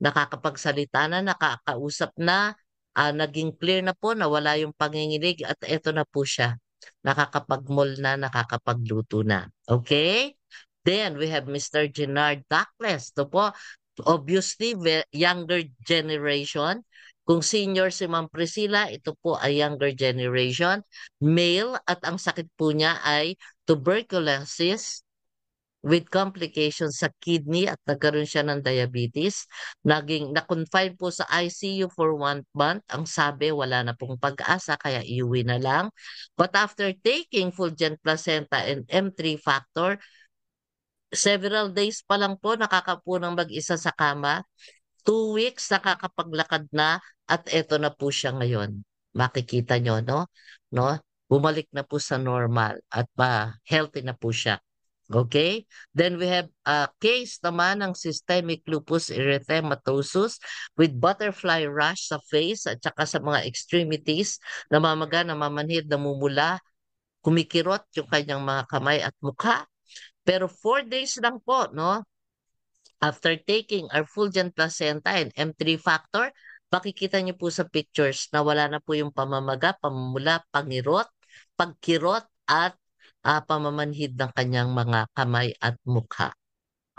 nakakapagsalita na, nakakausap na, naging clear na po, nawala yung panginginig at eto na po siya. Nakakapag-mall na, nakakapagluto na. Okay? Then we have Mr. Gennard Tacles. Ito po, obviously, younger generation. Kung senior si Ma'am Priscilla, ito po ay younger generation. Male at ang sakit po niya ay tuberculosis with complications sa kidney at nagkaroon siya ng diabetes. Na-confine po sa ICU for 1 month. Ang sabi, wala na pong pag-asa, kaya iuwi na lang. But after taking Fulgent Placenta and M3 factor, several days pa lang po nakakapunang mag-isa sa kama. 2 weeks nakakapaglakad na at eto na po siya ngayon. Makikita nyo, no? No? Bumalik na po sa normal at healthy na po siya. Okay? Then we have a case naman ng systemic lupus erythematosus with butterfly rash sa face at saka sa mga extremities, namamaga, namamanhid, namumula, kumikirot yung kanyang mga kamay at mukha. Pero 4 days lang po, no? After taking our Fulgent Placenta and M3 factor, makikita niyo po sa pictures na wala na po yung pamamaga, pamumula, pagkirot at pamamanhid ng kanyang mga kamay at mukha.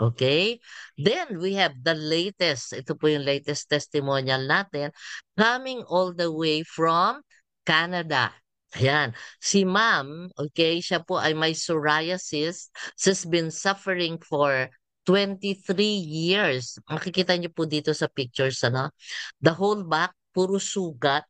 Okay? Then we have the latest, ito po yung latest testimonial natin, coming all the way from Canada. Ayan. Si ma'am, okay, siya po ay may psoriasis. She's been suffering for 23 years. Makikita niyo po dito sa pictures, ano? The whole back, puro sugat.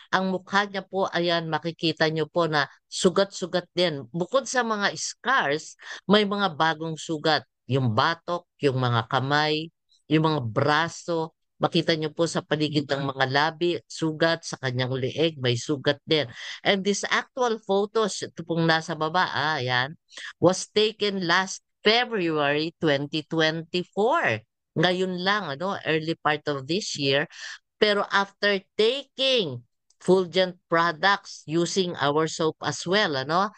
Ang mukha niya po, ayan, makikita niyo po na sugat-sugat din. Bukod sa mga scars, may mga bagong sugat. Yung batok, yung mga kamay, yung mga braso. Makita niyo po sa paligid ng mga labi, sugat sa kanyang leeg, may sugat din. And this actual photos, ito pong nasa baba, ayan, was taken last February 2024. Ngayon lang, ano, early part of this year. Pero after taking Fulgent products using our soap as well, ano,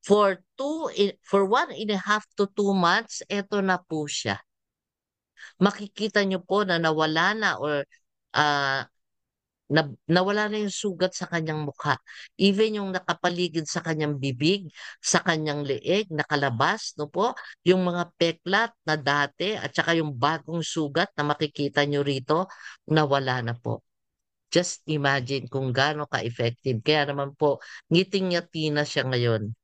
for 1.5 to 2 months, eto na po siya. Makikita nyo po na nawala na or ah, nawala na yung sugat sa kanyang mukha. Even yung nakapaligid sa kanyang bibig, sa kanyang leeg, nakalabas, no po, yung mga peklat na dati at saka yung bagong sugat na makikita nyo rito, nawala na po. Just imagine kung gaano ka-effective. Kaya naman po, ngiting-ngiti na siya ngayon.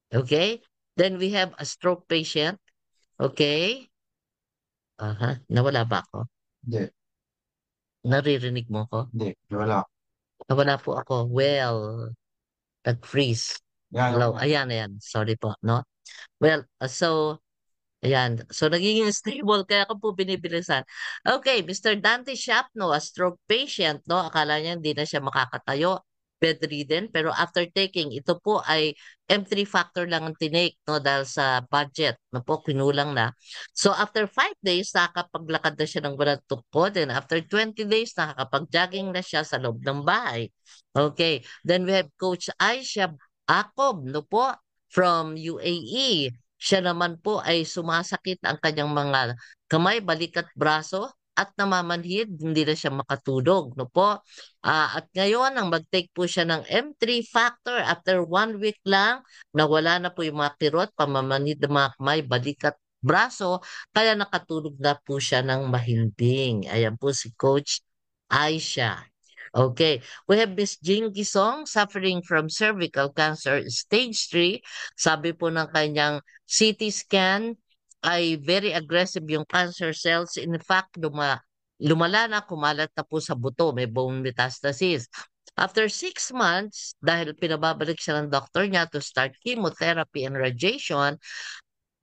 Okay? Then we have a stroke patient. Okay? Nawala ba ako? Hindi, Naririnig mo ko? hindi, wala. Nawala po ako. Well, nag-freeze. Yan, Hello. Ayan, ayan. Sorry po, no? Well, ayan. So, nagiging stable. Kaya ako po binibilisan. Okay, Mr. Dante Shapno, a stroke patient, no? Akala niya hindi na siya makakatayo. Bedridden. Pero after taking, ito po ay M3 factor lang ang tinake, no? Dahil sa budget, no po, kinulang na. So, after 5 days, nakakapaglakad na siya ng walang tukod. And after 20 days, nakakapag-jogging na siya sa loob ng bahay. Okay. Then we have Coach Aisha Akob, no po, from UAE. Siya naman po ay sumasakit ang kanyang mga kamay, balikat, braso at namamanhid, hindi na siya makatulog, no po. At ngayon, ang mag-take po siya ng M3 factor after 1 week lang, nawala na po yung mga kirot, pamamanhid ng mga kamay, balikat, braso, kaya nakatulog na po siya ng mahimbing. Ayan po si Coach Aisha. Okay. We have Miss Jing Gisong suffering from cervical cancer stage 3. Sabi po ng kanyang CT scan ay very aggressive yung cancer cells. In fact, lumala na, kumalat na po sa buto. May bone metastasis. After 6 months, dahil pinababalik siya ng doktor niya to start chemotherapy and radiation,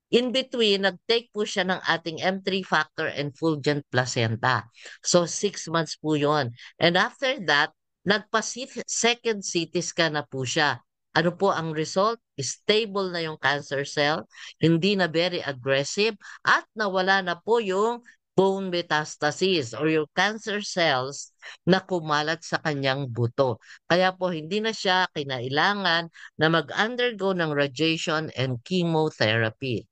in between, nag-take po siya ng ating M3 factor and Fulgent Placenta. So, 6 months po yon. And after that, nagpa-second CT scan na po siya. Ano po ang result? Stable na yung cancer cell, hindi na very aggressive, at nawala na po yung bone metastasis or yung cancer cells na kumalat sa kanyang buto. Kaya po hindi na siya kinailangan na mag-undergo ng radiation and chemotherapy.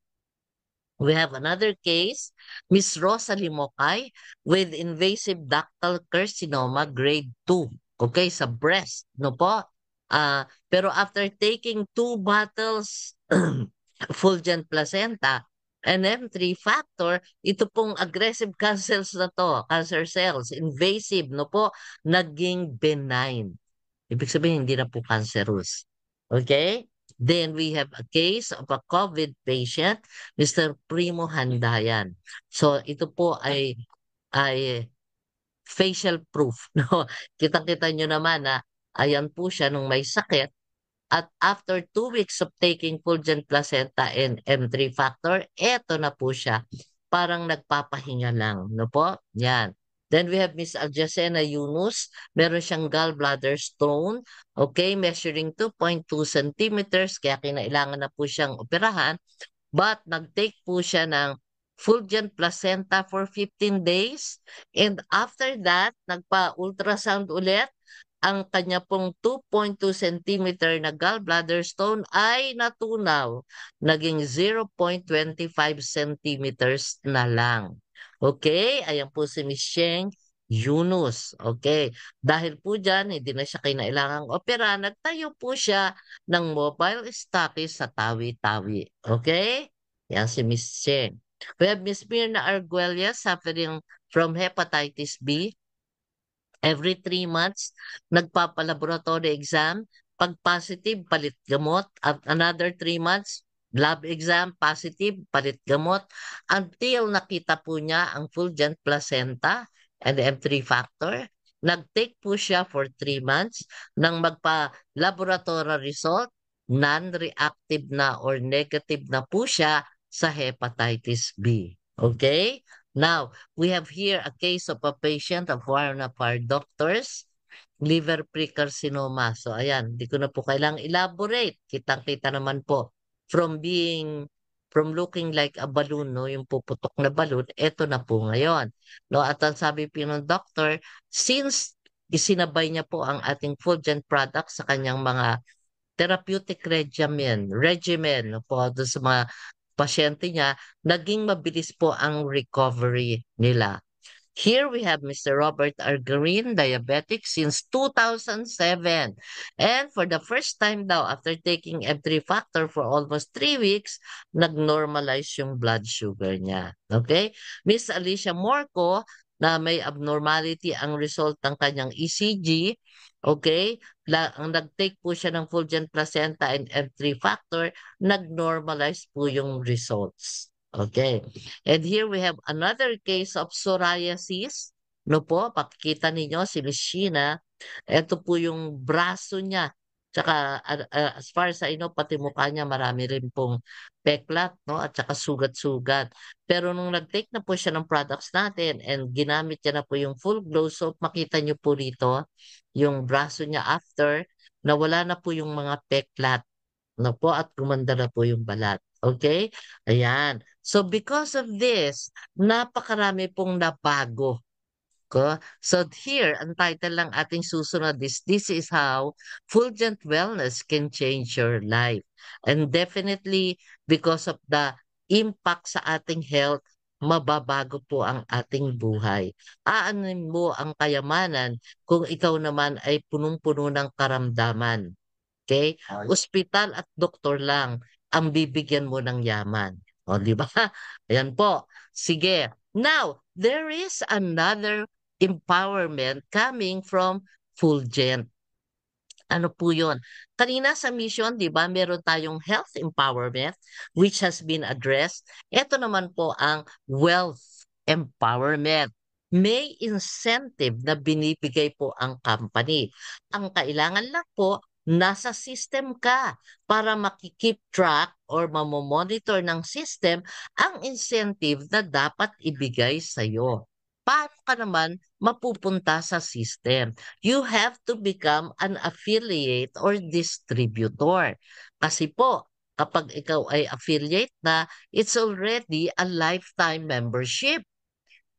We have another case, Miss Rosalie Mokay with invasive ductal carcinoma grade 2. Okay, sa breast, no po? Pero after taking 2 bottles Fulgent placenta and M3 factor, ito pong aggressive cancer cells, invasive, no po, naging benign. Ibig sabihin, hindi na po cancerous. Okay? Then we have a case of a COVID patient, Mr. Primo Handayan. So ito po ay facial proof, no? Kitang-kita nyo naman na ayan po siya nung may sakit at after 2 weeks of taking Fulgent placenta and M3 factor, eto na po siya. Parang nagpapahinga lang, no po? Yan. Then we have Miss Aljacena Yunus. Meron siyang gallbladder stone. Okay, measuring 2.2 centimeters. Kaya kinailangan na po siyang operahan. But nag-take po siya ng Fulgent placenta for 15 days. And after that, nagpa-ultrasound ulit ang kanya pong 2.2 centimeter na gallbladder stone ay natunaw. Naging 0.25 centimeters na lang. Okay? Ayan po si Miss Sheng Yunus. Okay. Dahil po dyan, hindi na siya kinailangang opera. Nagtayo po siya ng mobile stockies sa Tawi-Tawi. Okay? Yan si Miss Sheng. We have Miss Mirna Arguelles suffering from hepatitis B. Every 3 months, nagpapalaboratory exam. Pag positive, palit gamot. At another 3 months, lab exam, positive, palit gamot. Until nakita po niya ang Fulgent placenta and the M3 factor. Nag-take po siya for 3 months. Nang magpa-laboratory result, non-reactive na or negative na po siya sa hepatitis B. Okay? Now, we have here a case of a patient of one of our doctors, liver precarcinoma. So, ayan, hindi ko na po kailangang elaborate. Kitang-kita naman po. From looking like a balloon, no, yung puputok na balloon, eto na po ngayon. No, at ang sabi po ng doctor, since isinabay niya po ang ating Fulgent product sa kanyang mga therapeutic regimen no, po doon sa mga pasyente niya, naging mabilis po ang recovery nila. Here we have Mr. Robert Argarin, diabetic since 2007. And for the first time daw, after taking M3 factor for almost 3 weeks, nag-normalize yung blood sugar niya. Okay? Miss Alicia Morco, na may abnormality ang result ng kanyang ECG, okay? Ang nag-take po siya ng Fulgent placenta and M3 factor, nag-normalize po yung results. Okay. And here we have another case of psoriasis. No po, pakikita ninyo si Miss Sheena. Ito po yung braso niya. Tsaka as far as I know, pati mukha niya marami rin pong peklat, no? At saka sugat-sugat. Pero nung nag-take na po siya ng products natin and ginamit niya na po yung full glow soap, makita niyo po rito yung braso niya after, nawala na po yung mga peklat. No po, at gumanda na po yung balat. Okay? Ayan. So because of this, napakarami pong nabago. So here, ang title ng ating susunod is This is how Fulgent Wellness can change your life. And definitely, because of the impact sa ating health, mababago po ang ating buhay. Aanin mo ang kayamanan kung ikaw naman ay punong-puno ng karamdaman. Okay? Ospital at doktor lang ang bibigyan mo ng yaman. O, di ba? Ayan po. Sige. Now, there is another empowerment coming from Fulgent. Ano po yun? Kanina sa mission, di ba, meron tayong health empowerment which has been addressed. Ito naman po ang wealth empowerment. May incentive na binibigay po ang company. Ang kailangan lang po, nasa system ka para makikip track or mamomonitor ng system ang incentive na dapat ibigay sa'yo. Paano ka naman mapupunta sa system? You have to become an affiliate or distributor. Kasi po, kapag ikaw ay affiliate na, it's already a lifetime membership.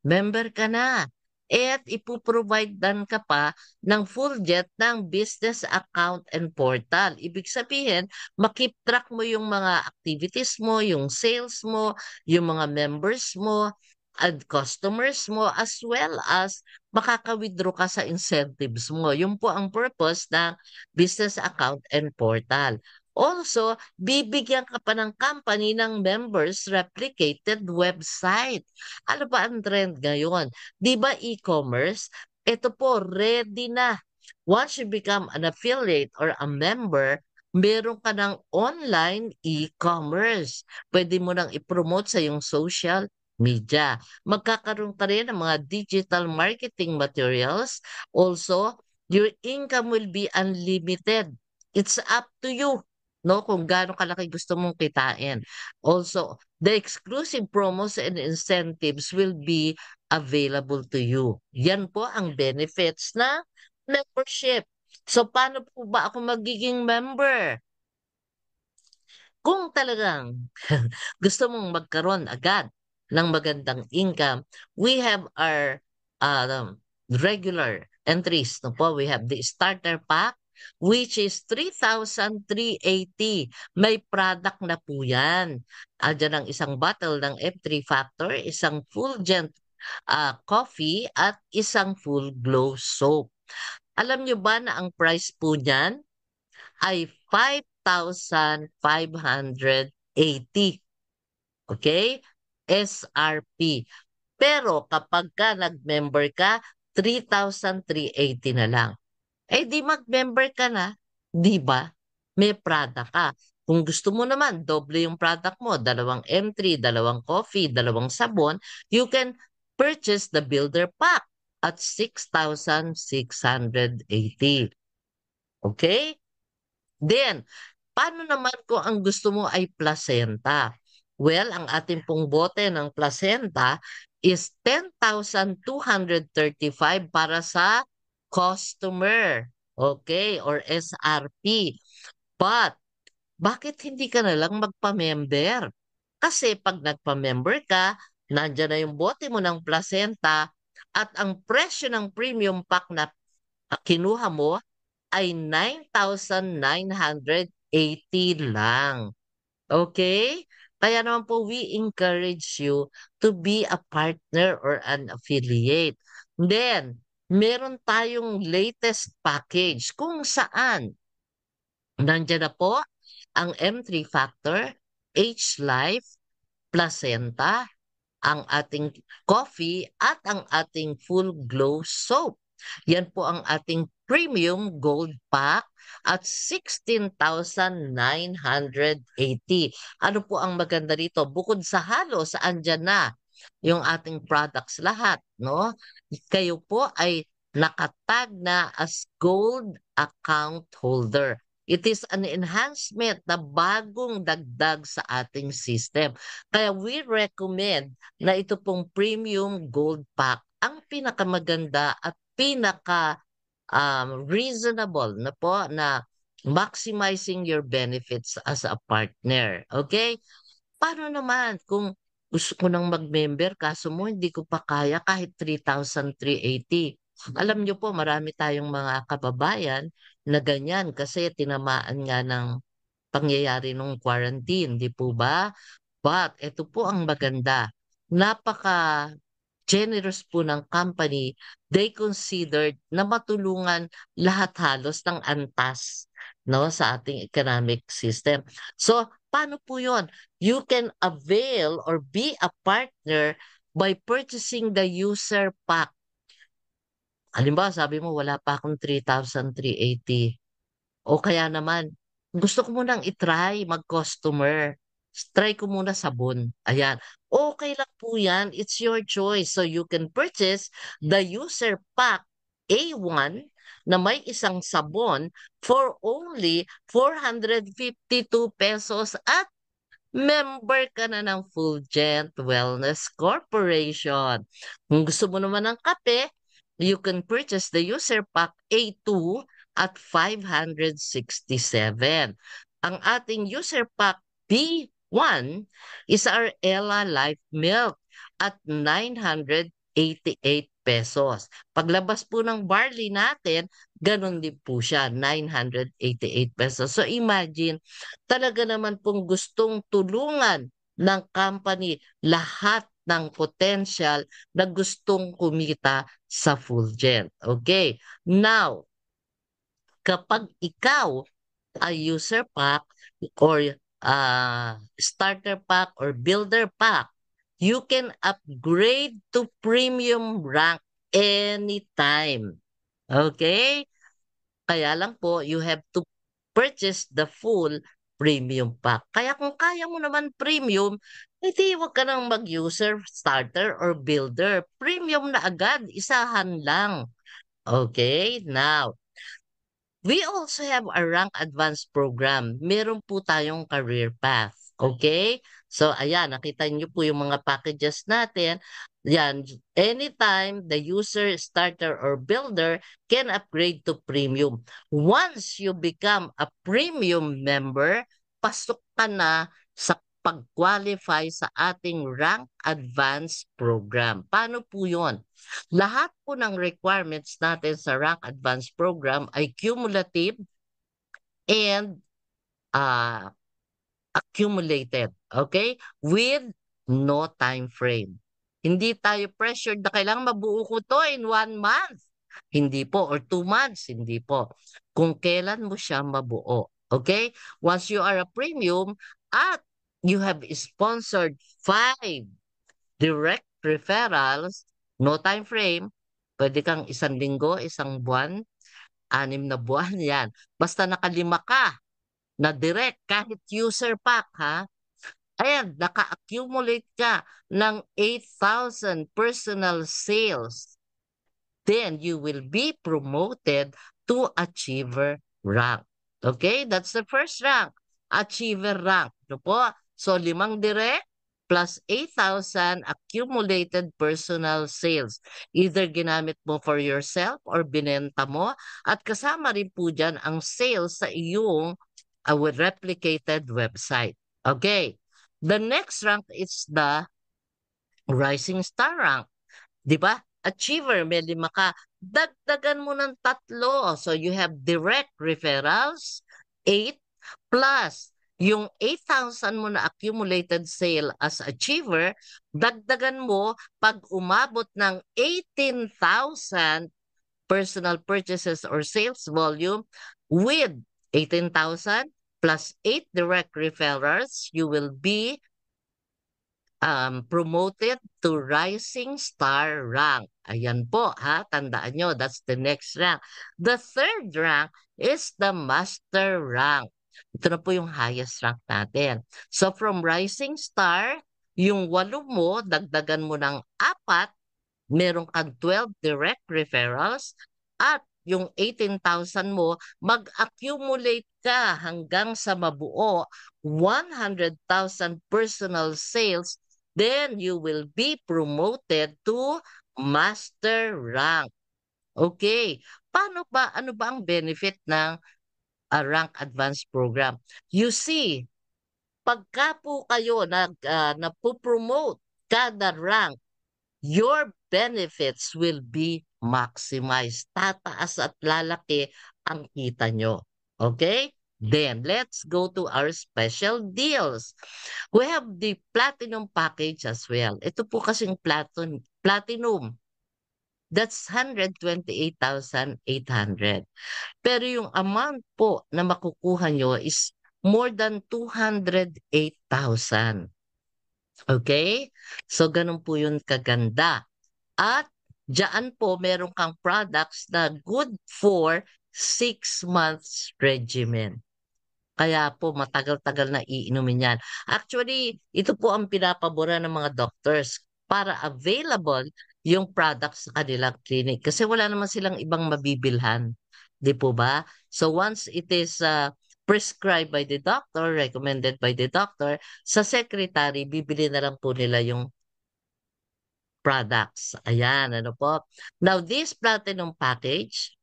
member ka na. At ipoprovidean ka pa ng full jet ng business account and portal. Ibig sabihin, makip track mo yung mga activities mo, yung sales mo, yung mga members mo, and customers mo, as well as makaka-withdraw ka sa incentives mo. Yun po ang purpose ng business account and portal. Also, bibigyan ka pa ng company ng members replicated website. Ano ba ang trend ngayon? 'Di ba e-commerce? Ito po, ready na. Once you become an affiliate or a member, meron ka ng online e-commerce. Pwede mo nang i-promote sa yung social media. Magkakaroon ka rin ng mga digital marketing materials. Also, your income will be unlimited. It's up to you, no? Kung gaano kalaki gusto mong kitain. Also, the exclusive promos and incentives will be available to you. Yan po ang benefits na membership. So, paano po ba ako magiging member? Kung talagang gusto mong magkaroon agad ng magandang income, we have our regular entries. No po? We have the starter pack, which is 3,380. May product na po yan. Diyan ang isang bottle ng F3 Factor, isang full gent coffee, at isang full glow soap. Alam nyo ba na ang price po niyan ay 5,580. Okay? SRP. Pero kapag ka nag-member ka, 3,380 na lang. Eh di mag-member ka na, di ba? May product ka. Kung gusto mo naman, doble yung product mo, dalawang M3, dalawang coffee, dalawang sabon, you can purchase the builder pack at 6,680. Okay? Then, paano naman kung ang gusto mo ay placenta? Well, ang ating pong bote ng placenta is 10,235 para sa customer. Okay? Or SRP. But, bakit hindi ka na lang magpa-member? Kasi pag nagpa-member ka, nandyan na yung bote mo ng placenta at ang presyo ng premium pack na kinuha mo ay 9,980 lang. Okay? Kaya naman po, we encourage you to be a partner or an affiliate. Then, meron tayong latest package kung saan nandiyan na po ang M3 Factor, H-Life, Placenta, ang ating coffee, at ang ating full glow soap. Yan po ang ating premium gold pack at 16,980. Ano po ang maganda dito? Bukod sa halos, andyan na yung ating products lahat, no? Kayo po ay nakatag na as gold account holder. It is an enhancement na bagong dagdag sa ating system. Kaya we recommend na ito pong premium gold pack ang pinakamaganda at pinaka reasonable na po na maximizing your benefits as a partner. Okay? Paano naman kung gusto ko nang mag-member kaso mo hindi ko pa kaya kahit 3,380? Alam niyo po marami tayong mga kababayan na ganyan kasi tinamaan nga ng pangyayari ng quarantine, di po ba? But ito po ang maganda. Napaka generous po ng company. They considered na matulungan lahat halos ng antas, no, sa ating economic system. So, paano po 'yon? You can avail or be a partner by purchasing the user pack. Halimbawa, sabi mo wala pa akong 3,380. O kaya naman, gusto ko munang i-try mag-customer. Try ko muna sabon. Ayan. Okay lang po yan. It's your choice. So you can purchase the user pack A1 na may isang sabon for only 452 pesos at member ka na ng Fulgent Wellness Corporation. Kung gusto mo naman ng kape, you can purchase the user pack A2 at 567. Ang ating user pack B1 is our Ella Life Milk at 980 pesos. Paglabas po ng barley natin, ganun din po siya, 988 pesos. So imagine, talaga naman pong gustong tulungan ng company lahat ng potential na gustong kumita sa Fulgent. Okay? Now, kapag ikaw ay user pack or starter pack or builder pack, you can upgrade to premium rank anytime. Okay? Kaya lang po, you have to purchase the full premium pack. Kaya kung kaya mo naman premium, hindi wag ka nang mag-user, starter, or builder. Premium na agad, isahan lang. Okay? Now, we also have a rank advanced program. Meron po tayong career path. Okay? So, ayan, nakita niyo po yung mga packages natin. Yan, anytime the user, starter, or builder can upgrade to premium. Once you become a premium member, pasok ka na sa pag-qualify sa ating rank advanced program. Paano po yun? Lahat po ng requirements natin sa Rank Advanced Program ay cumulative and uh, accumulated. Okay? With no time frame. Hindi tayo pressured na kailangan mabuo ko to in 1 month. Hindi po. Or 2 months. Hindi po. Kung kailan mo siya mabuo. Okay? Once you are a premium at you have sponsored 5 direct referrals, no time frame, pwede kang 1 linggo, 1 buwan, 6 na buwan, yan. Basta nakalima ka na direct, kahit user pack, ha? Ayan, naka-accumulate ka ng 8,000 personal sales. Then you will be promoted to achiever rank. Okay? That's the first rank. Achiever rank. Ano po? So, 5 direct plus 8,000 accumulated personal sales. Either ginamit mo for yourself or binenta mo. At kasama rin po dyan ang sales sa iyong replicated website. Okay. The next rank is the Rising Star rank. 'Di ba? Achiever, may 5 ka. Dagdagan mo ng 3. So you have direct referrals, 8, plus yung 8,000 mo na accumulated sale as achiever, dagdagan mo pag umabot ng 18,000 personal purchases or sales volume with 18,000 plus 8 direct referrals, you will be promoted to Rising Star rank. Ayan po, ha? Tandaan nyo, that's the next rank. The third rank is the Master rank. Ito na po yung highest rank natin. So from Rising Star, yung 8 mo, dagdagan mo ng 4, meron kang 12 direct referrals, at yung 18,000 mo, mag-accumulate ka hanggang sa mabuo 100,000 personal sales. Then you will be promoted to master rank. Okay. Ano ba ang benefit ng rank advanced program? You see, pagka po kayo napopromote kada rank, your benefits will be maximized. Tataas at lalaki ang kita nyo. Okay? Then, let's go to our special deals. We have the platinum package as well. Ito po kasing platinum. That's 128,800. Pero yung amount po na makukuha nyo is more than 208,000. Okay? So, ganun po yun kaganda. At diyan po meron kang products na good for 6 months regimen. Kaya po matagal-tagal na iinumin yan. Actually, ito po ang pinapabura ng mga doctors para available yung products sa kanilang clinic. Kasi wala naman silang ibang mabibilhan. Di po ba? So once it is prescribed by the doctor, recommended by the doctor, sa secretary, bibili na lang po nila yung products. Ayan, ano po. Now, this platinum package,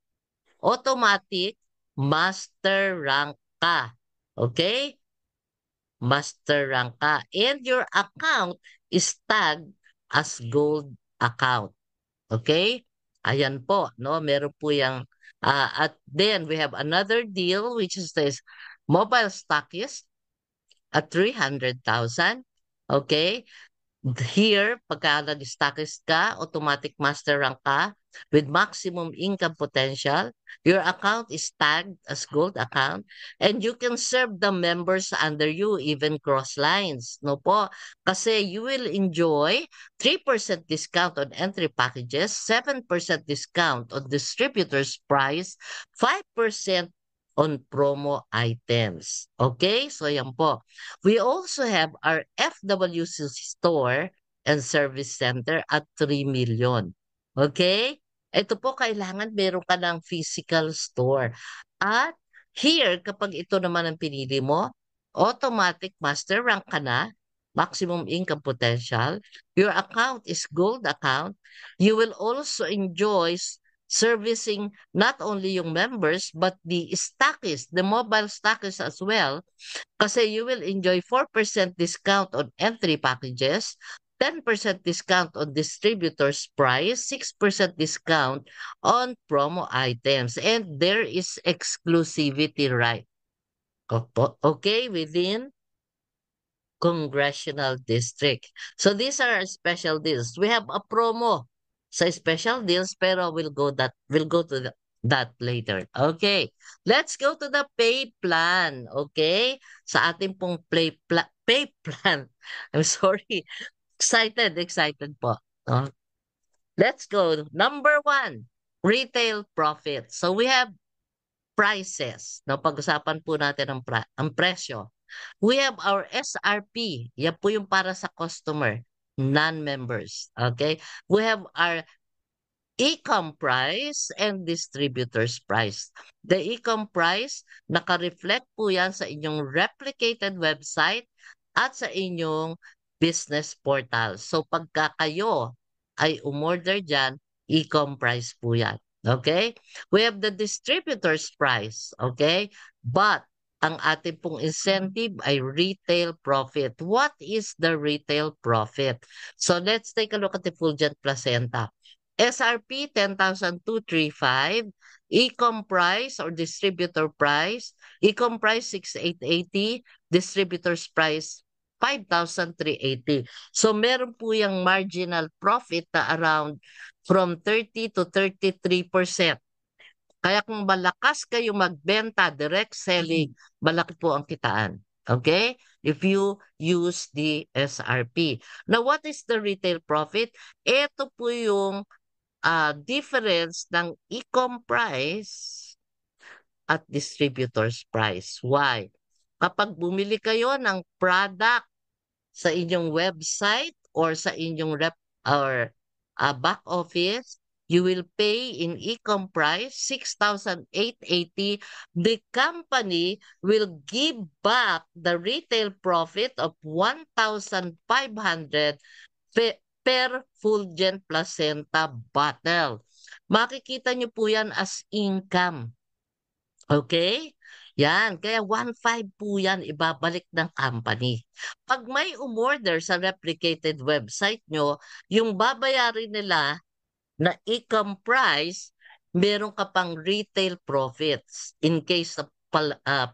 automatic master rank ka. Okay? Master rank ka. And your account is tagged as gold account. Okay? Ayan po, no? Meron po yung, at then we have another deal which is this mobile stockist at 300,000. Okay? Here, pagka nag-stockist ka, automatic master rank ka with maximum income potential. Your account is tagged as gold account and you can serve the members under you even cross lines. No po? Kasi you will enjoy 3% discount on entry packages, 7% discount on distributor's price, 5% on promo items. Okay? So yan po. We also have our FWC store and service center at 3 million. Okay? Ito po kailangan meron ka ng physical store. At here, kapag ito naman ang pinili mo, automatic master rank ka na, maximum income potential, your account is gold account, you will also enjoy servicing not only yung members but the stockists, the mobile stockists as well. Kasi you will enjoy 4% discount on entry packages, 10% discount on distributor's price, 6% discount on promo items, and there is exclusivity right. Okay, within congressional district. So these are our special deals. We have a promo sa special deals pero we'll go to that later. Okay. Let's go to the pay plan. Okay? Sa ating pong pay plan. I'm sorry. Excited po. Oh, let's go. Number 1, retail profit. So we have prices. No, pag-usapan po natin ang presyo. We have our SRP. Yan po yung para sa customer, non-members. Okay? We have our e-com price and distributor's price. The e-com price, naka-reflect po yan sa inyong replicated website at sa inyong business portal. So pagka kayo ay umorder dyan, e-com price po yan. Okay? We have the distributor's price. Okay? But ang ating pong incentive ay retail profit. What is the retail profit? So let's take a look at the Fulgent Placenta. SRP 10,235, e-com price or distributor price, e-com price 6,880, distributor's price 5,380. So meron po yung marginal profit na around from 30 to 33%. Kaya kung malakas kayo magbenta, direct selling, malaki po ang kitaan. Okay? If you use the SRP. Now, what is the retail profit? Ito po yung difference ng e-com price at distributor's price. Why? Kapag bumili kayo ng product sa inyong website or sa inyong back office, you will pay in e-com price 6,880. The company will give back the retail profit of 1,500 per Fulgent Placenta bottle. Makikita nyo po yan as income. Okay? Yan. Kaya 1,500 po yan ibabalik ng company. Pag may umorder sa replicated website nyo, yung babayarin nila na e-com price, meron ka pang retail profits. In case of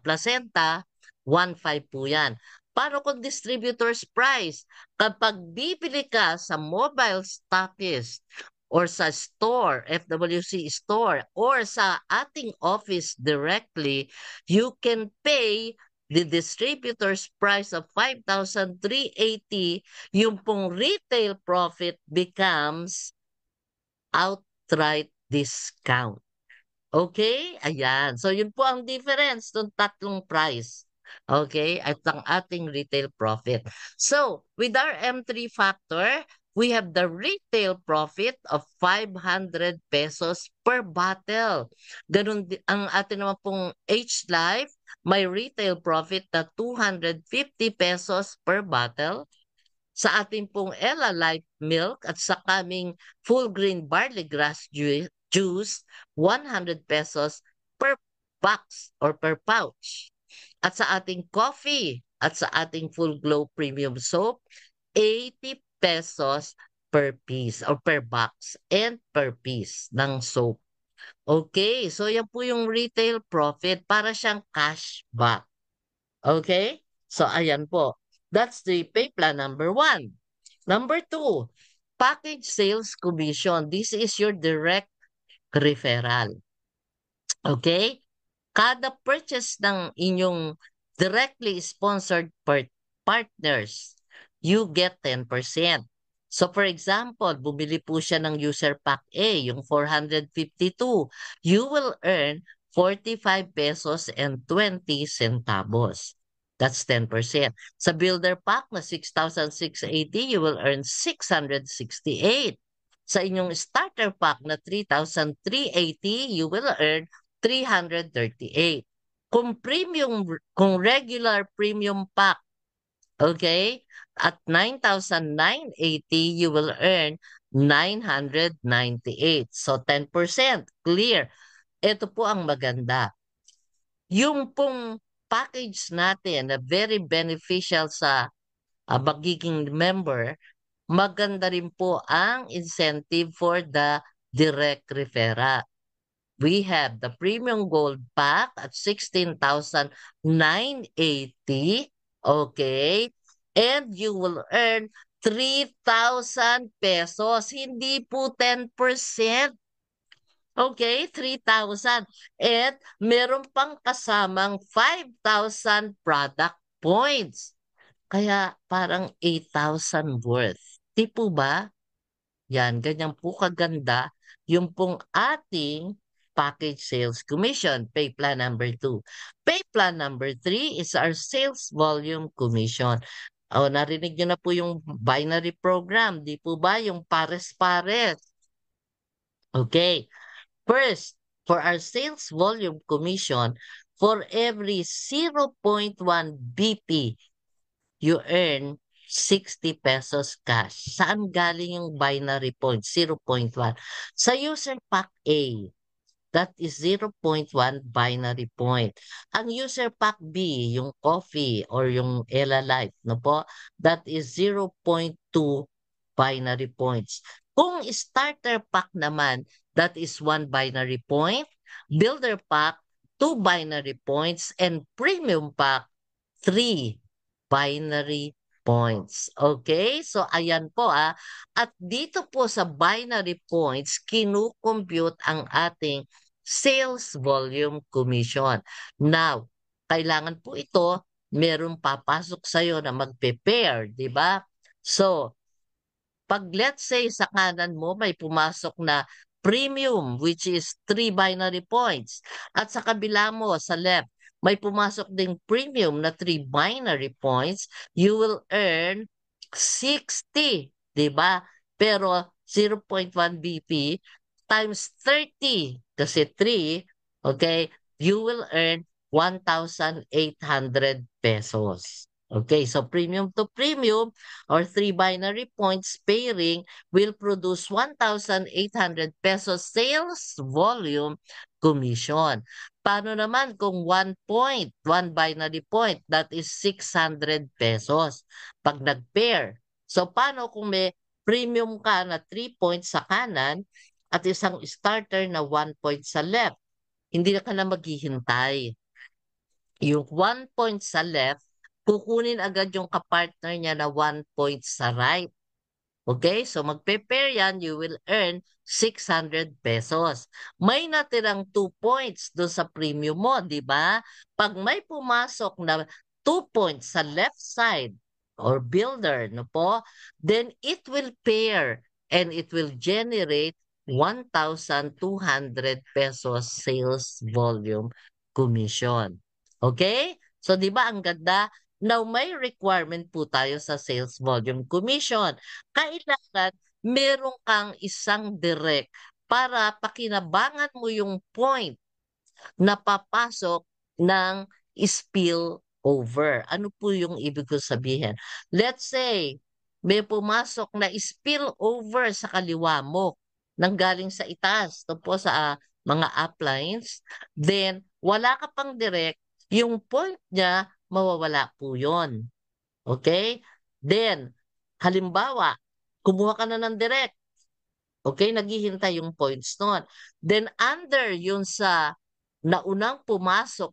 placenta, 1,500 po yan. Paano kung distributor's price? Kapag bibili ka sa mobile stockist or sa store, FWC store, or sa ating office directly, you can pay the distributor's price of 5,380. Yung pong retail profit becomes outright discount. Okay? Ayan. So, yun po ang difference ng tatlong price. Okay? At ang ating retail profit. So, with our M3 factor, we have the retail profit of 500 pesos per bottle. Ganun ang atin naman pong H-Life, may retail profit na 250 pesos per bottle. Sa ating pong Ella Life Milk at sa kaming full green barley grass juice, 100 pesos per box or per pouch. At sa ating coffee at sa ating full glow premium soap, 80 pesos per piece or per box and per piece ng soap. Okay, so yan po yung retail profit para siyang cashback. Okay? So ayan po. That's the pay plan number 1. Number 2, package sales commission. This is your direct referral. Okay? Kada purchase ng inyong directly sponsored partners, you get 10%. So for example, bumili po siya ng user pack A, yung 452. You will earn 45 pesos and 20 centavos. That's 10%. Sa builder pack na 6,680, you will earn 668. Sa inyong starter pack na 3,380, you will earn 338. Kung regular premium pack, okay, at 9,980, you will earn 998. So 10%, clear. Ito po ang maganda. Yung pong package natin na very beneficial sa magiging member, maganda rin po ang incentive for the direct referral. We have the Premium Gold Pack at 16,980. Okay. And you will earn 3,000 pesos. Hindi po 10%. Okay, 3,000. And meron pang kasamang 5,000 product points. Kaya parang 8,000 worth. Di po ba? Yan, ganyan po kaganda yung pong ating package sales commission, pay plan number 2. Pay plan number 3 is our sales volume commission. O, narinig nyo na po yung binary program, di po ba? Yung pares-pares. Okay. First, for our sales volume commission, for every 0.1 BP, you earn 60 pesos cash. Saan galing yung binary point? 0.1. Sa user pack A, that is 0.1 binary point. Ang user pack B, yung coffee or yung Ella Life, no po, that is 0.2 binary points. Kung starter pack naman, that is 1 binary point. Builder pack, 2 binary points. And premium pack, 3 binary points. Okay? So, ayan po At dito po sa binary points, kinukompute ang ating sales volume commission. Now, kailangan po ito, merong papasok sa'yo na magpe-pair, di ba? So, pag let's say sa kanan mo may pumasok na premium which is 3 binary points at sa kabila mo sa left may pumasok ding premium na 3 binary points, you will earn 60, 'di ba? Pero 0.1 BP times 30 kasi 3, okay, you will earn 1,800 pesos. Okay, so premium to premium or 3 binary points pairing will produce 1,800 pesos sales volume commission. Paano naman kung 1 point, 1 binary point, that is 600 pesos pag nag-pair. So paano kung may premium ka na 3 points sa kanan at isang starter na 1 point sa left? Hindi ka na maghihintay. Yung 1 point sa left, kukunin agad yung kapartner niya na 1 point sa right. Okay? So magpe-pair yan, you will earn 600 pesos. May natirang 2 points doon sa premium mo, di ba? Pag may pumasok na 2 points sa left side or builder, no po, then it will pair and it will generate 1,200 pesos sales volume commission. Okay? So, di ba ang ganda? Now, may requirement po tayo sa sales volume commission. Kailangan meron kang isang direct para pakinabangan mo yung point na papasok ng spill over. Ano po yung ibig ko sabihin? Let's say, may pumasok na spill over sa kaliwa mo nanggaling sa itaas, to po sa mga uplines, then wala ka pang direct, yung point niya, mawawala po yun. Okay? Then, halimbawa, kumuha ka na ng direct. Okay, naghihintay yung points nun. Then under yun sa naunang pumasok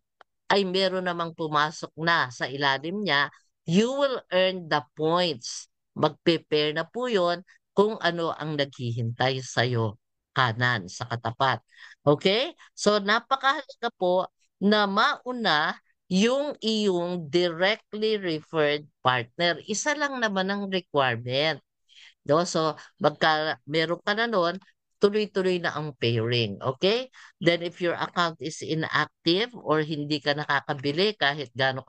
ay meron namang pumasok na sa ilalim niya, you will earn the points. Magpe-pair na po yun kung ano ang naghihintay sa'yo kanan, sa katapat. Okay? So napakahalaga po na mauna yung iyong directly referred partner. Isa lang naman ang requirement. No? So, meron ka na nun, tuloy-tuloy na ang pairing. Okay? Then if your account is inactive or hindi ka nakakabili kahit gaano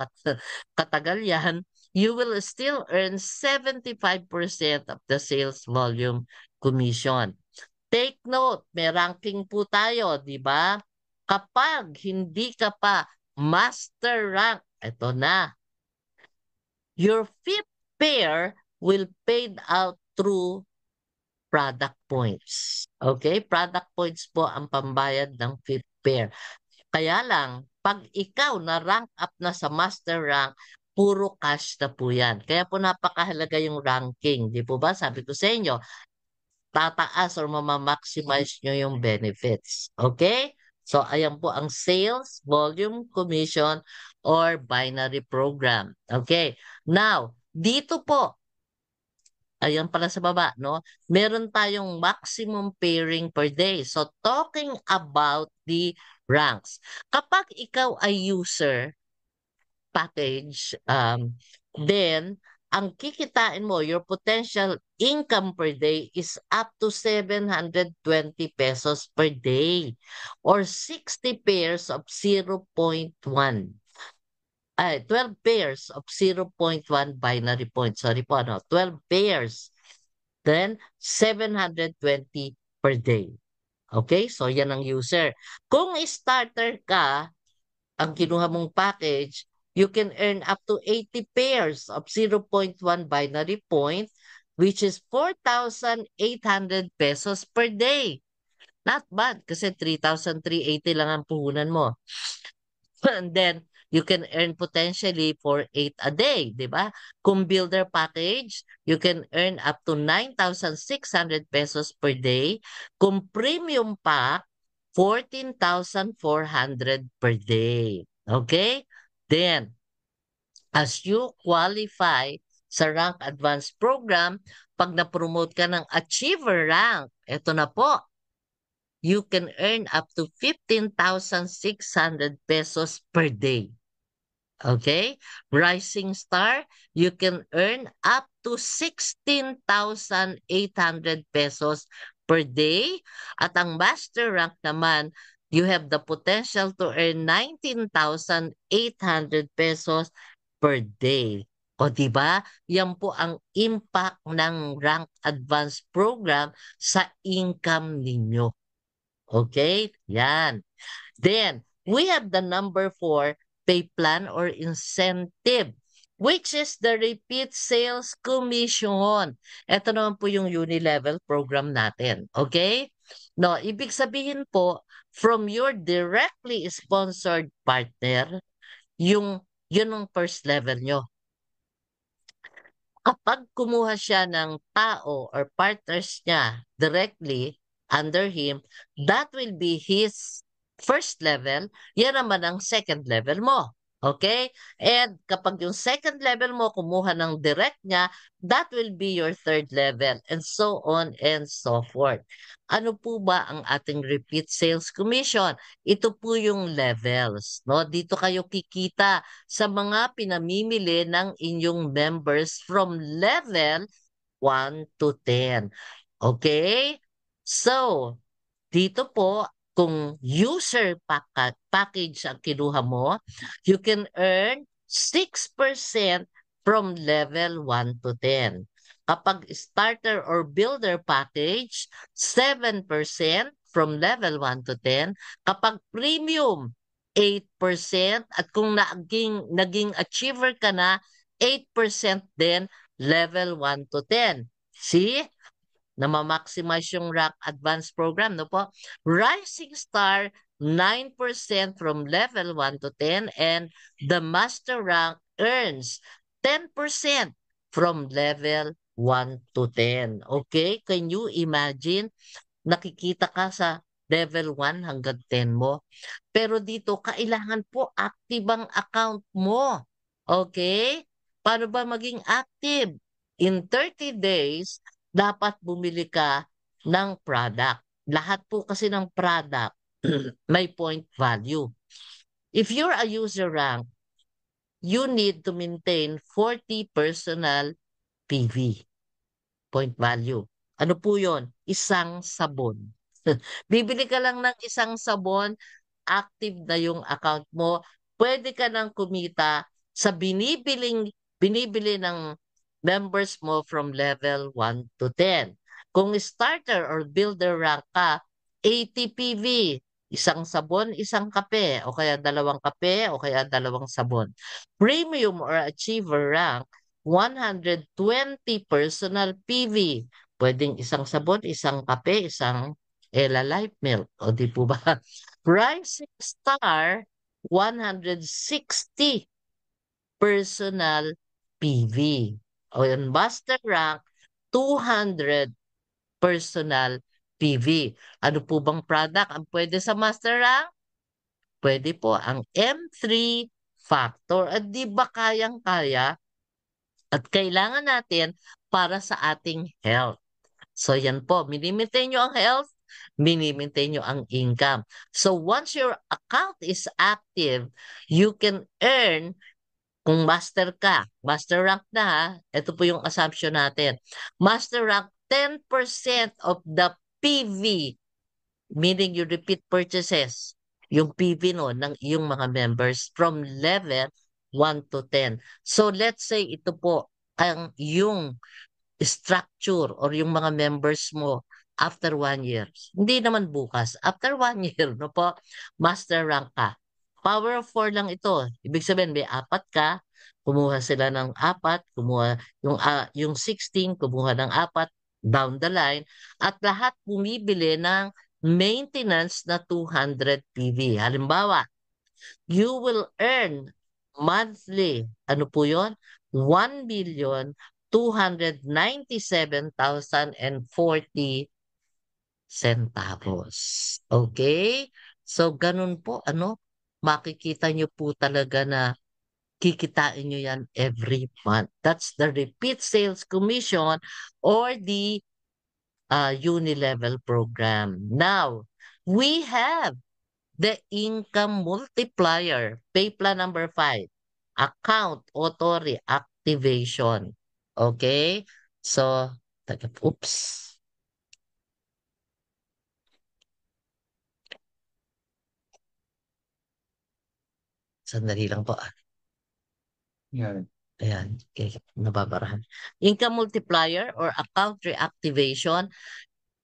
katagal yan, you will still earn 75% of the sales volume commission. Take note, may ranking po tayo, di ba? Kapag hindi ka pa master rank, ito na, your fifth pair will paid out through product points. Okay? Product points po ang pambayad ng fifth pair. Kaya lang, pag ikaw na rank up na sa master rank, puro cash na po yan. Kaya po napakahalaga yung ranking. Di po ba? Sabi ko sa inyo, tataas or mamamaximize nyo yung benefits. Okay? So, ayan po ang sales, volume, commission, or binary program. Okay? Now, dito po, ayan pala sa baba, no? Meron tayong maximum pairing per day. So, talking about the ranks. Kapag ikaw ay user package, then, ang kikitain mo, your potential income per day is up to 720 pesos per day or 60 pairs of 0.1. 12 pairs of 0.1 binary points. Sorry po, 12 pairs. Then, 720 per day. Okay? So, yan ang user. Kung starter ka, ang kinuha mong package, you can earn up to 80 pairs of 0.1 binary point, which is 4,800 pesos per day. Not bad kasi 3,380 lang ang puhunan mo. And then, you can earn potentially for 8 a day, di ba? Kung builder package, you can earn up to 9,600 pesos per day. Kung premium pack, 14,400 per day. Okay? Then, as you qualify sa Rank Advanced Program, pag na-promote ka ng Achiever Rank, eto na po, you can earn up to 15,600 pesos per day. Okay? Rising Star, you can earn up to 16,800 pesos per day. At ang Master Rank naman, you have the potential to earn 19,800 pesos per day. O diba? Yan po ang impact ng Rank Advanced Program sa income ninyo. Okay? Yan. Then, we have the number 4, pay plan or incentive, which is the repeat sales commission. Ito naman po yung uni-level program natin. Okay? No, ibig sabihin po, from your directly sponsored partner, yun ang first level nyo. Kapag kumuha siya ng tao or partners niya directly under him, that will be his first level, yan naman ang second level mo. Okay? And kapag yung second level mo kumuha ng direct niya, that will be your third level and so on and so forth. Ano po ba ang ating repeat sales commission? Ito po yung levels. No? Dito kayo kikita sa mga pinamimili ng inyong members from level 1 to 10. Okay? So, dito po, kung user package ang kinuha mo, you can earn 6% from level 1 to 10. Kapag starter or builder package, 7% from level 1 to 10. Kapag premium, 8%. At kung naging achiever ka na, 8% din level 1 to 10. See? Na ma-maximize yung Rank Advanced Program, no po? Rising Star, 9% from level 1 to 10 and the Master Rank earns 10% from level 1 to 10. Okay? Can you imagine? Nakikita ka sa level 1 hanggang 10 mo. Pero dito, kailangan po active ang account mo. Okay? Paano ba maging active? In 30 days, dapat bumili ka ng product. Lahat po kasi ng product may point value. If you're a user rank, you need to maintain 40 personal PV, point value. Ano po yon? Isang sabon. Bibili ka lang ng isang sabon, active na yung account mo. Pwede ka nang kumita sa binibili ng members mo from level 1 to 10. Kung starter or builder rank ka, 80 PV, isang sabon, isang kape, o kaya dalawang kape, o kaya dalawang sabon. Premium or achiever rank, 120 personal PV. Pwedeng isang sabon, isang kape, isang Ella Light Milk. O di po ba? Rising Star, 160 personal PV. O yung Master Rank, 200 personal PV. Ano po bang product ang pwede sa Master Rank? Pwede po ang M3 Factor. At di ba kayang-kaya at kailangan natin para sa ating health? So yan po, minimaintain nyo ang health, minimaintain nyo ang income. So once your account is active, you can earn, kung master ka, master rank na ha, ito po yung assumption natin. Master rank, 10% of the PV, meaning you repeat purchases, yung PV no, ng iyong mga members from level 1 to 10. So let's say ito po ang yung structure or yung mga members mo after 1 year. Hindi naman bukas. After 1 year, no po, master rank ka. Power of 4 lang ito. Ibig sabihin, may 4 ka, kumuha sila ng 4, kumuha yung 16, kumuha ng 4, down the line, at lahat bumibili ng maintenance na 200 PV. Halimbawa, you will earn monthly, ano po yun? 1,297,040 centavos. Okay? So, ganun po, makikita nyo po talaga na kikitain nyo yan every month. That's the repeat sales commission or the uni-level program. Now, we have the income multiplier, pay plan number 5, account auto reactivation. Okay? So, oops. Sandali lang po. Yan. Ayan, okay, nababarahan. Income multiplier or account reactivation,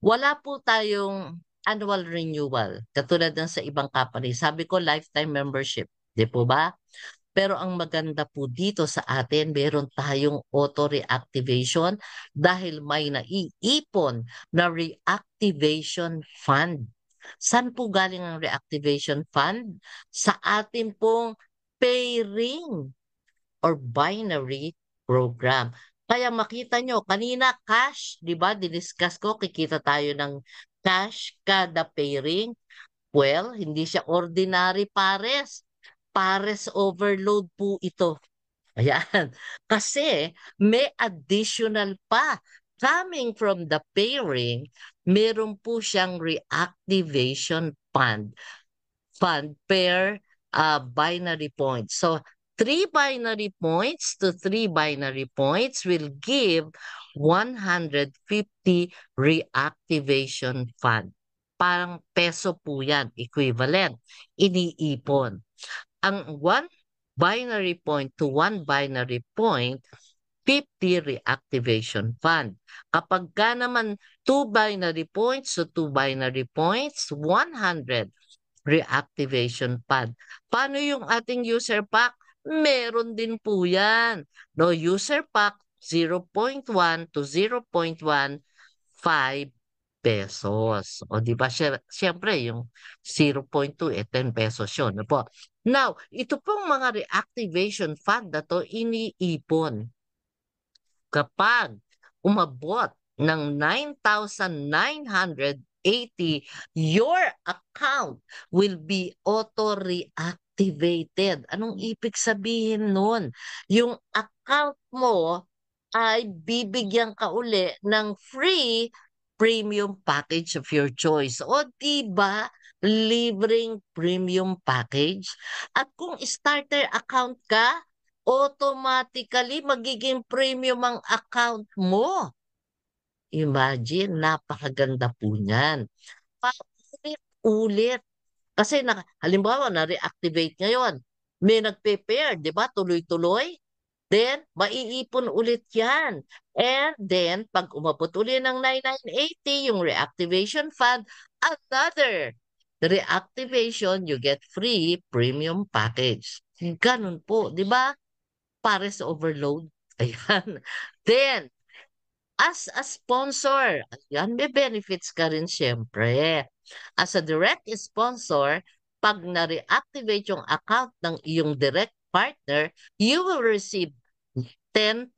wala po tayong annual renewal katulad ng sa ibang company. Sabi ko lifetime membership, di po ba? Pero ang maganda po dito sa atin, meron tayong auto reactivation dahil may naiipon na reactivation fund. Saan po galing ang reactivation fund? Sa ating pong pairing or binary program. Kaya makita nyo, kanina cash, di ba? Diniscuss ko, kikita tayo ng cash kada pairing. Well, hindi siya ordinary pares. Pares overload po ito. Ayan. Kasi may additional pa. Coming from the pairing, meron po siyang reactivation fund per binary point. So, 3 binary points to 3 binary points will give 150 reactivation fund. Parang peso po yan, equivalent. Iniipon. Ang 1 binary point to 1 binary point, 50 reactivation fund. Kapag ka naman 2 binary points to 2 binary points, 100 reactivation fund. Paano yung ating user pack? Meron din po yan. No, user pack 0.1 to 0.15 pesos. O di ba, siyempre yung 0.2 10 pesos yun. No po. Now, ito pong mga reactivation fund na to iniipon kapag umabot ng 9,980, your account will be auto-reactivated. Anong ibig sabihin nun? Yung account mo ay bibigyan ka uli ng free premium package of your choice. O di ba? Libreng premium package. At kung starter account ka, automatically magiging premium ang account mo. Imagine, napakaganda po niyan. Paulit-ulit. Kasi halimbawa, na-reactivate ngayon. May nagpe-pair, di ba? Tuloy-tuloy. Then, maiipon ulit yan. And then, pag umabot ulit ng 9,980, yung reactivation fund, another reactivation, you get free premium package. Ganun po, di ba? Pares overload. Ayan. Then, as a sponsor, ayan, may benefits ka rin syempre. As a direct sponsor, pag na-reactivate yung account ng iyong direct partner, you will receive 10%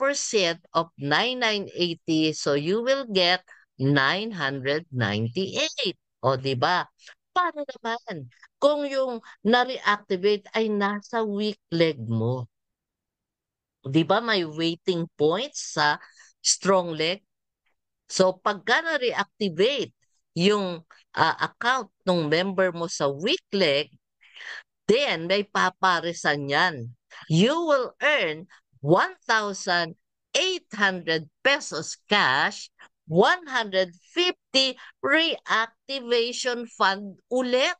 of 9,980. So you will get 998. O, di ba? Paano naman kung yung na-reactivate ay nasa weak leg mo? Di ba may waiting points sa strong leg? So pagka na-reactivate yung account ng member mo sa weak leg, then may paparisan yan. You will earn 1,800 pesos cash, 150 reactivation fund ulit.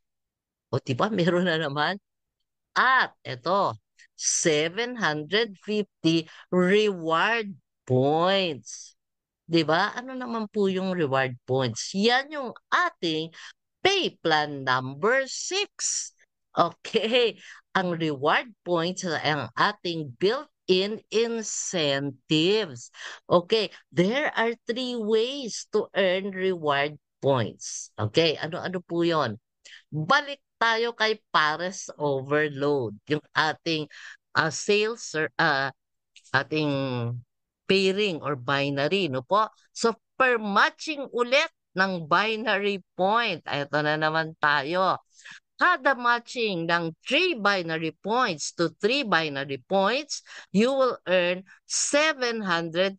O diba, meron na naman. At ito, 750 reward points. 'Di ba? Ano naman po yung reward points? Yan yung ating pay plan number 6. Okay. Ang reward points ay ang ating built-in incentives. Okay. There are 3 ways to earn reward points. Okay. Ano-ano po yon? Balik tayo kay Pares Overload. Yung ating sales or ating pairing or binary, no po? So, per matching ulit ng binary point. Ito na naman tayo. Kada matching ng 3 binary points to 3 binary points, you will earn 750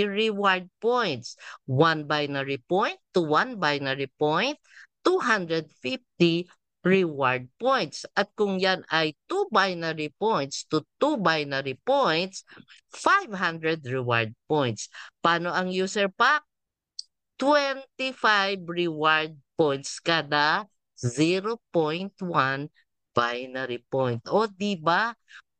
reward points. 1 binary point to 1 binary point, 250 reward points. At kung yan ay 2 binary points to 2 binary points, 500 reward points. Paano ang user pack? 25 reward points kada 0.1 binary point. O di ba?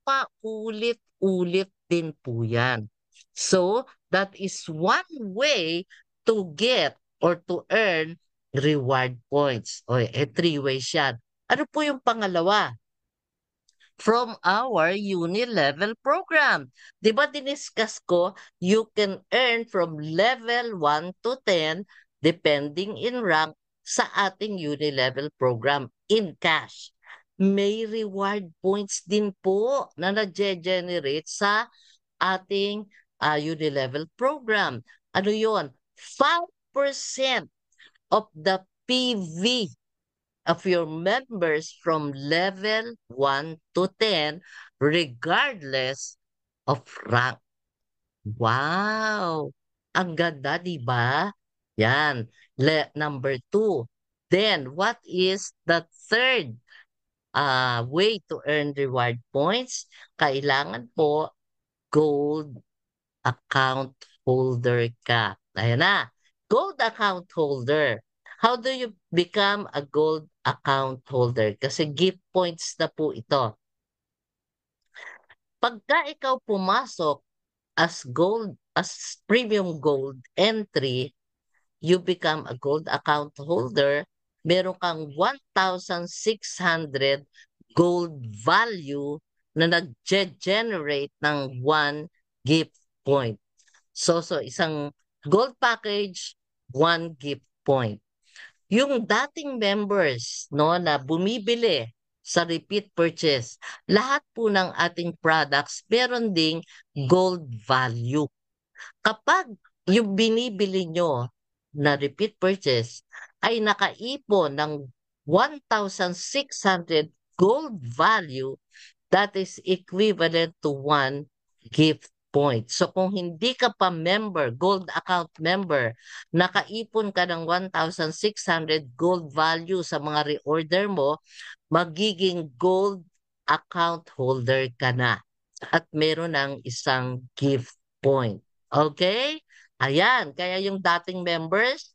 Paulit-ulit din po yan. So, that is one way to get or to earn reward points. O, 3 ways yan. Ano po yung pangalawa? From our uni-level program. Di ba diniscuss ko, you can earn from level 1 to 10 depending in rank sa ating uni-level program in cash. May reward points din po na nag-generate sa ating uni-level program. Ano yon? 5% of the PV of your members from level 1 to 10 regardless of rank. Wow! Ang ganda, di ba? Yan. Number 2. Then, what is the third way to earn reward points? Kailangan po gold account holder ka. Ayan na. Gold account holder. How do you become a gold account holder? Kasi gift points na po ito. Pagka ikaw pumasok as premium gold entry, you become a gold account holder, meron kang 1,600 gold value na nag-generate ng 1 gift point. So isang gold package, 1 gift point. Yung dating members na bumibili sa repeat purchase, lahat po ng ating products meron ding gold value. Kapag yung binibili nyo na repeat purchase ay nakaipon ng 1,600 gold value, that is equivalent to 1 gift point. So kung hindi ka pa member, gold account member, nakaipon ka ng 1,600 gold value sa mga reorder mo, magiging gold account holder ka na. At meron ng isang gift point. Okay? Ayan. Kaya yung dating members,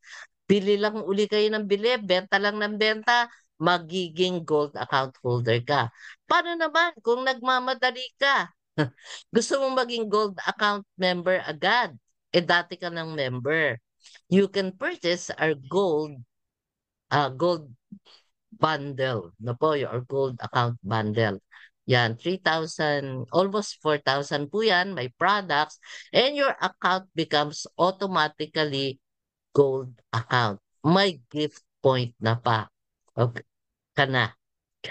bili lang uli kayo ng bili, benta lang ng benta, magiging gold account holder ka. Paano naman kung nagmamadali ka? Gusto mong maging gold account member agad? Eh dati ka ng member. You can purchase our gold bundle. No po, your gold account bundle. Yan, 3,000, almost 4,000 po yan, may products, and your account becomes automatically gold account. May gift point na pa. Okay, ka na.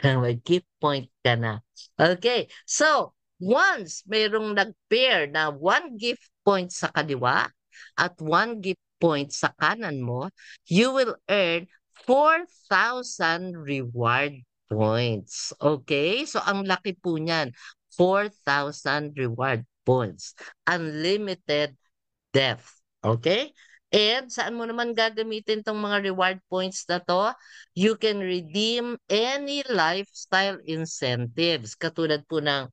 May gift point ka na. Okay, so, once mayroong nag-pair na 1 gift point sa kaliwa at 1 gift point sa kanan mo, you will earn 4,000 reward points. Okay? So, ang laki po niyan. 4,000 reward points. Unlimited depth. Okay? And saan mo naman gagamitin tong mga reward points na to? You can redeem any lifestyle incentives. Katulad po ng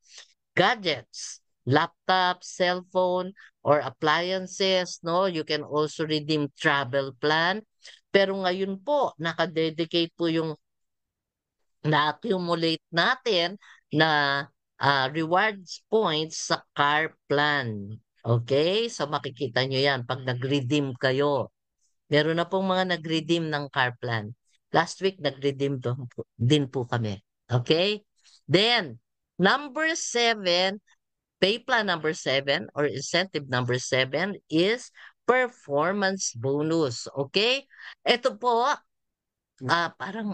gadgets, laptop, cellphone, or appliances, no? You can also redeem travel plan. Pero ngayon po, nakadedicate po yung na-accumulate natin na rewards points sa car plan. Okay? So makikita nyo yan pag nag-redeem kayo. Meron na pong mga nag-redeem ng car plan. Last week, nag-redeem din po kami. Okay? Then, number 7, pay plan number 7 or incentive number 7 is performance bonus. Okay? Ito po, parang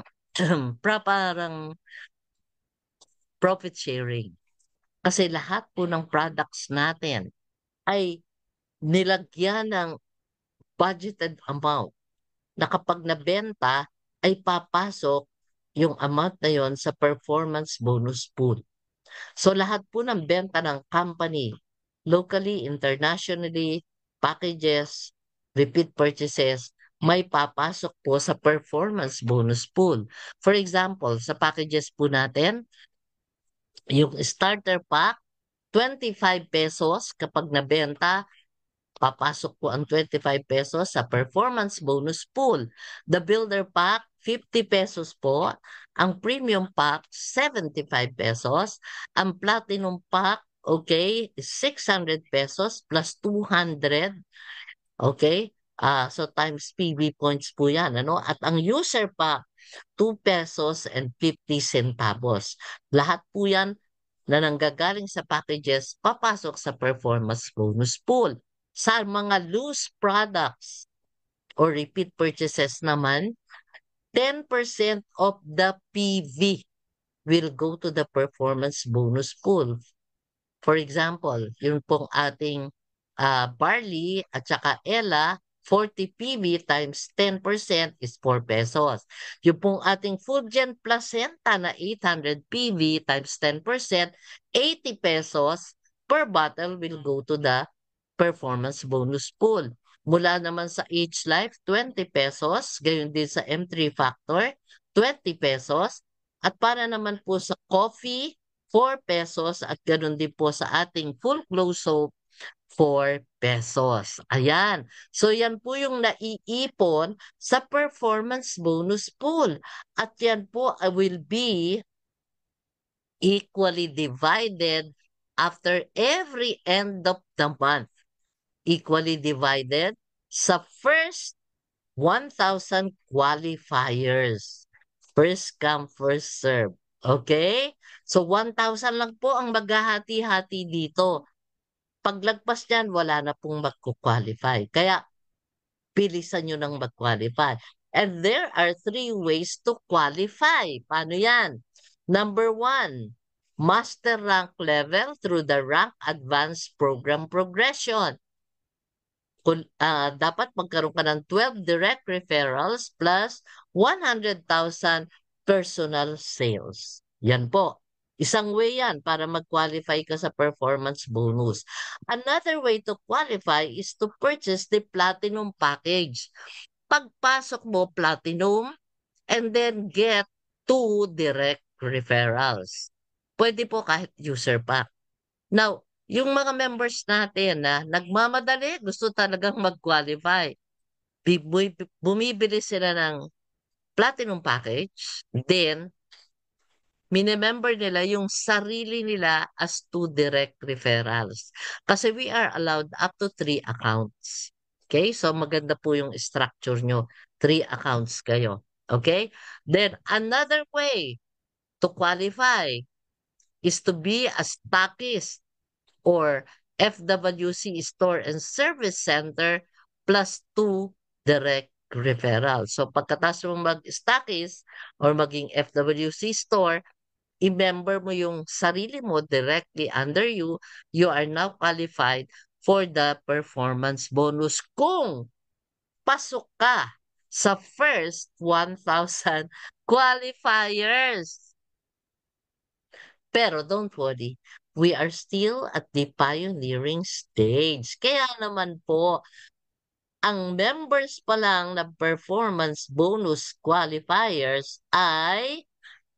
parang profit sharing. Kasi lahat po ng products natin ay nilagyan ng budgeted amount na kapag nabenta ay papasok yung amount na yon sa performance bonus pool. So lahat po ng benta ng company, locally, internationally, packages, repeat purchases, may papasok po sa performance bonus pool. For example, sa packages po natin, yung starter pack, 25 pesos kapag nabenta, papasok po ang 25 pesos sa performance bonus pool. The builder pack, 50 pesos po. Ang premium pack, 75 pesos. Ang platinum pack, okay, 600 pesos plus 200. Okay? So times PV points po yan. Ano? At ang user pack, 2 pesos and 50 centavos. Lahat po yan na nanggagaling sa packages, papasok sa performance bonus pool. Sa mga loose products or repeat purchases naman, 10% of the PV will go to the performance bonus pool. For example, yung pong ating barley at saka Ella, 40 PV times 10% is 4 pesos. Yung pong ating Fulgen Placenta na 800 PV times 10%, 80 pesos per bottle will go to the performance bonus pool. Mula naman sa H Life, 20 pesos. Gayon din sa M3 Factor, 20 pesos. At para naman po sa coffee, 4 pesos. At ganon din po sa ating full glow soap, 4 pesos. Ayan. So yan po yung naiipon sa performance bonus pool. At yan po will be equally divided after every end of the month. Equally divided sa first 1,000 qualifiers. First come, first serve. Okay? So 1,000 lang po ang maghahati-hati dito. Paglagpas dyan, wala na pong magkukwalify. Kaya, bilisan nyo nang mag-qualify. And there are 3 ways to qualify. Paano yan? Number 1, master rank level through the rank advanced program progression. dapat magkaroon ka ng 12 direct referrals plus 100,000 personal sales. Yan po. Isang way yan para mag-qualify ka sa performance bonus. Another way to qualify is to purchase the platinum package. Pagpasok mo, platinum, and then get 2 direct referrals. Pwede po kahit user pack. Now, yung mga members natin na nagmamadali, gusto talagang mag-qualify. Bumibili sila ng platinum package, then minemember nila yung sarili nila as 2 direct referrals. Kasi we are allowed up to 3 accounts. Okay? So maganda po yung structure nyo. 3 accounts kayo. Okay? Then another way to qualify is to be a stockist or FWC store and service center plus 2 direct referrals. So pagkatapos mo mag-stockist or maging FWC store, i-member mo yung sarili mo directly under you, you are now qualified for the performance bonus kung pasok ka sa first 1,000 qualifiers. Pero don't worry, we are still at the pioneering stage. Kaya naman po, ang members pa lang na performance bonus qualifiers ay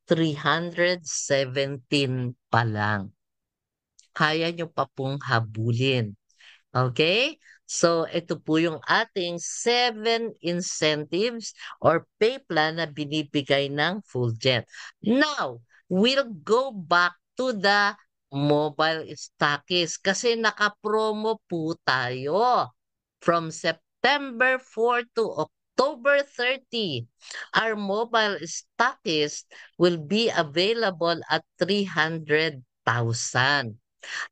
317 pa lang. Kaya nyo pa pong habulin. Okay? So, ito po yung ating 7 incentives or pay plan na binibigay ng Fulgent. Now, we'll go back to the mobile stockist kasi naka-promo po tayo. From September 4 to October 30, our mobile stockist will be available at 300,000.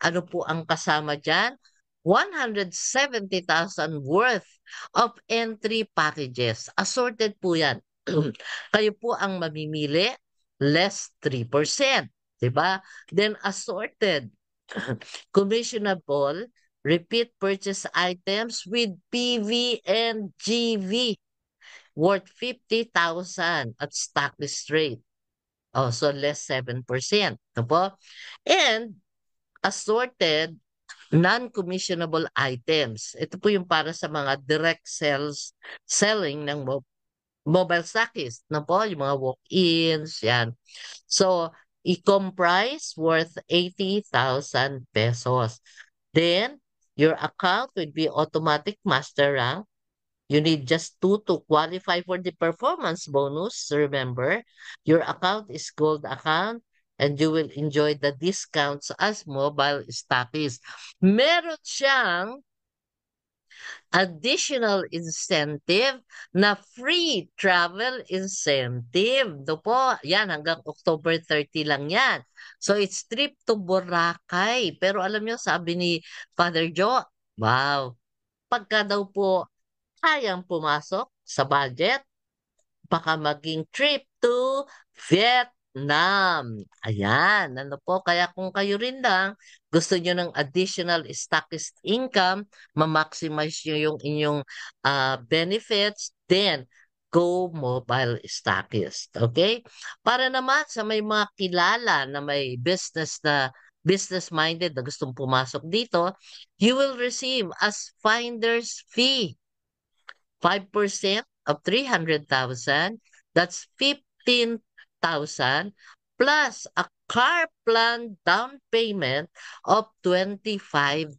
Ano po ang kasama dyan? 170,000 worth of entry packages. Assorted po yan. Kayo po ang mamimili, less 3%. Diba? Then assorted, commissionable, repeat purchase items with PV and GV worth 50,000 at stocklist rate. Oh, so less 7%. Ito po. And assorted non-commissionable items. Ito po yung para sa mga direct selling ng mobile stockist, na po, yung mga walk-ins, yan. So, i-comprise worth 80,000 pesos. Then, your account will be automatic master rank. You need just 2 to qualify for the performance bonus. Remember, your account is gold account and you will enjoy the discounts as mobile stockist. Meron siyang additional incentive na free travel incentive. Do po, yan, hanggang October 30 lang yan. So, it's trip to Boracay. Pero alam nyo, sabi ni Father Joe, wow, pagka daw po kayang pumasok sa budget, baka maging trip to Vietnam. Ayan, ano po, kaya kung kayo rin lang, gusto nyo ng additional stockist income, ma-maximize nyo yung inyong benefits, then go mobile stockist. Okay? Para naman sa may mga kilala na may business-minded na gustong pumasok dito, you will receive as finder's fee 5% of 300,000, that's 15,000 plus a car plan down payment of 25,000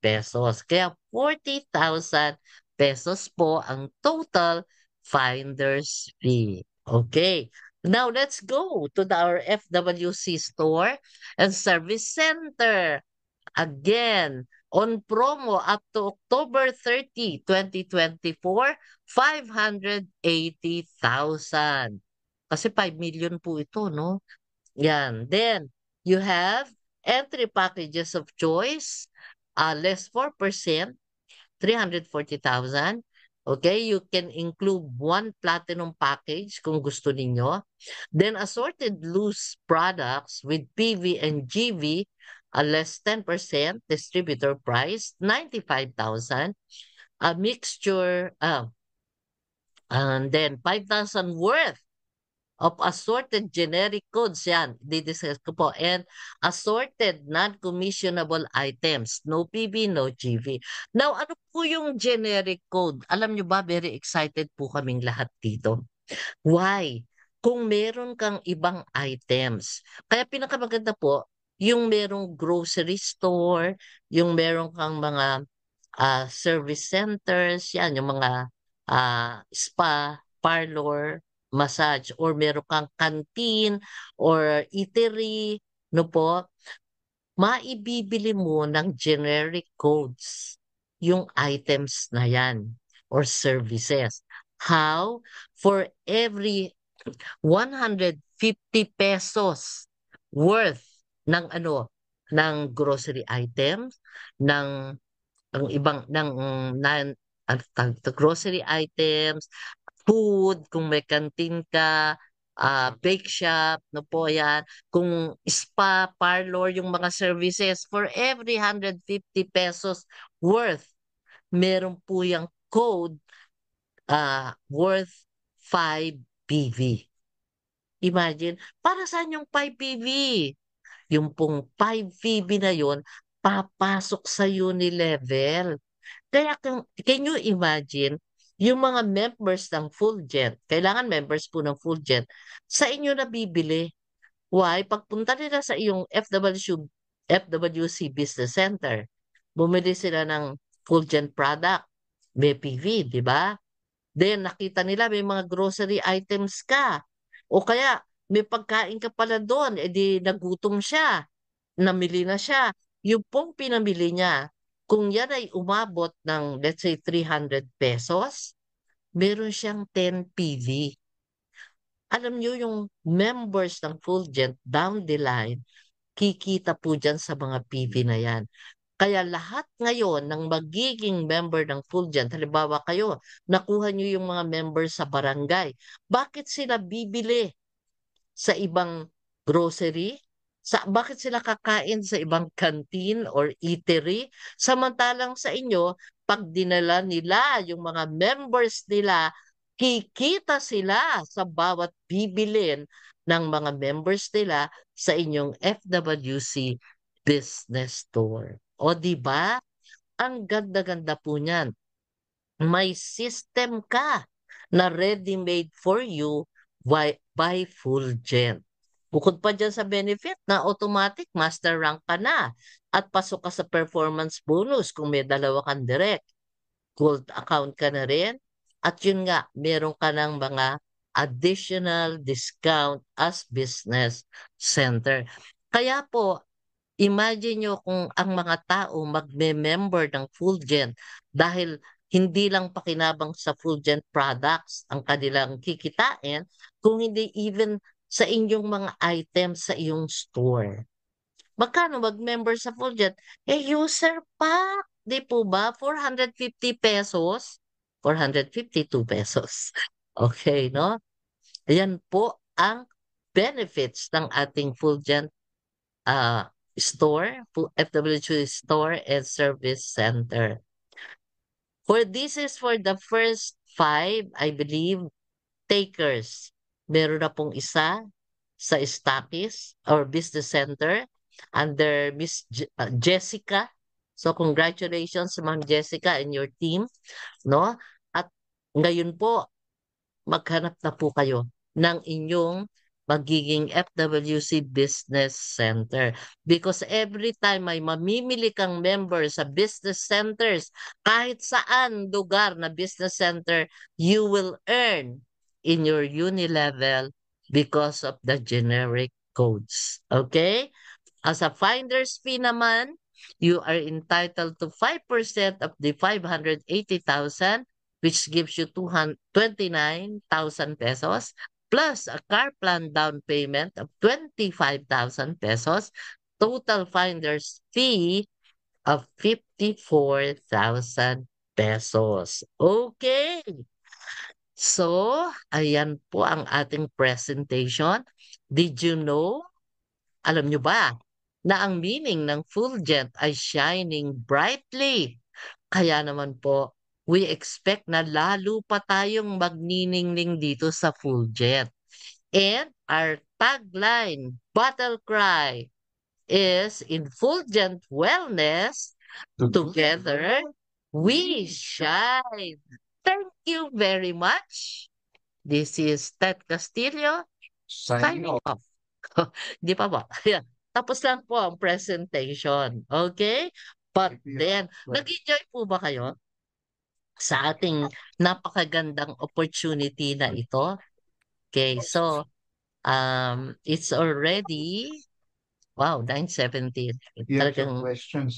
pesos. Kaya 40,000 pesos po ang total finder's fee. Okay. Now let's go to our FWC store and service center. Again, on promo up to October 30, 2024, 580,000. Kasi 5 million po ito, no? Yan. Then, you have entry packages of choice, less 4%, 340,000. Okay, you can include 1 platinum package kung gusto ninyo. Then assorted loose products with PV and GV a less 10% distributor price, 95,000. A mixture, and then 5,000 worth of assorted generic codes yan. Didiscuss ko po. And assorted non-commissionable items. No PB, no GV. Now, ano po yung generic code? Alam nyo ba, very excited po kaming lahat dito. Why? Kung meron kang ibang items. Kaya pinakamaganda po, yung merong grocery store, yung meron kang mga service centers, yan, yung mga spa, parlor, massage, or meron kang canteen or eatery, no po, maibibili mo ng generic codes yung items na yan or services. How? For every 150 pesos worth ng ng grocery items, ng ang ibang grocery items, food, kung may canteen ka, bake shop, no po yan, kung spa, parlor, yung mga services, for every 150 pesos worth, meron po yung code worth 5 PV. Imagine, para saan yung 5 PV? Yung pong 5 PV na yon papasok sa Unilevel. Kaya can you imagine, yung mga members ng Fulgent, kailangan members po ng Fulgent, sa inyo na bibili. Why? Pagpunta nila sa iyong FWC Business Center, bumili sila ng Fulgent product, may PV, di ba? Then nakita nila may mga grocery items ka. O kaya may pagkain ka pala doon, edi nagutom siya, namili na siya. Yung pong pinamili niya, kung yan ay umabot ng let's say 300 pesos, meron siyang 10 PV. Alam niyo yung members ng Fulgent down the line, kikita po dyan sa mga PV na yan. Kaya lahat ngayon ng magiging member ng Fulgent, halimbawa kayo, nakuha niyo yung mga member sa barangay. Bakit sila bibili sa ibang grocery? Bakit sila kakain sa ibang canteen or eatery? Samantalang sa inyo, pag dinala nila yung mga members nila, kikita sila sa bawat bibilin ng mga members nila sa inyong FWC business store. O di ba? Ang ganda-ganda po niyan. May system ka na ready-made for you by Fulgent. Bukod pa dyan sa benefit na automatic master rank ka na at pasok ka sa performance bonus kung may dalawa kang direct. Gold account ka na rin. At yun nga, meron ka ng mga additional discount as business center. Kaya po, imagine nyo kung ang mga tao magme-member ng Fulgent dahil hindi lang pakinabang sa Fulgent products ang kanilang kikitain, kung hindi even sa inyong mga items sa iyong store. Magkano mag-member sa Fulgent? User pack, di po ba? 450 pesos? 452 pesos. Okay, no? Ayan po ang benefits ng ating Fulgent store, FWC store and service center. This is for the first 5, I believe, takers. Meron na pong isa sa Stockist or Business Center under Miss Jessica. So congratulations Ma'am Jessica and your team, no? At ngayon po maghanap na po kayo ng inyong magiging FWC Business Center. Because every time may mamimili kang member sa business centers, kahit saan lugar na business center, you will earn in your Unilevel because of the generic codes. Okay? As a finder's fee naman, you are entitled to 5% of the 580,000, which gives you 29,000 pesos, plus a car plan down payment of 25,000 pesos, total finder's fee of 54,000 pesos. Okay. So, ayan po ang ating presentation. Did you know? Alam nyo ba na ang meaning ng fulgent ay shining brightly. Kaya naman po, we expect na lalo pa tayong magniningning dito sa fulgent. And our tagline, battle cry, is in fulgent wellness, together we shine. Thank you very much. This is Ted Castillo signing off. Di pa ba? Ayan. Tapos lang po ang presentation. Okay? But then, nag-enjoy po ba kayo sa ating napakagandang opportunity na ito? Okay, so it's already, wow, 9:17. Talagang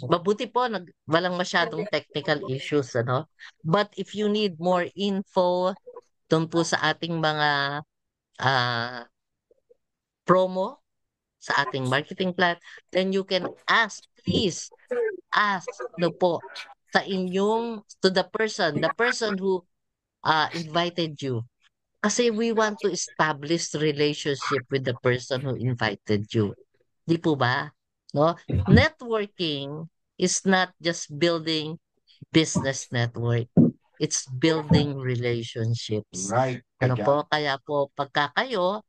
mabuti po, walang masyadong technical issues, ano? But if you need more info doon po sa ating mga ah, promo, sa ating marketing plan, then you can ask, please, ask no po sa inyong, to the person who invited you. Kasi we want to establish relationship with the person who invited you. Di po ba? No? Networking is not just building business network. It's building relationships. Right. Ano po? Kaya po, pagka kayo,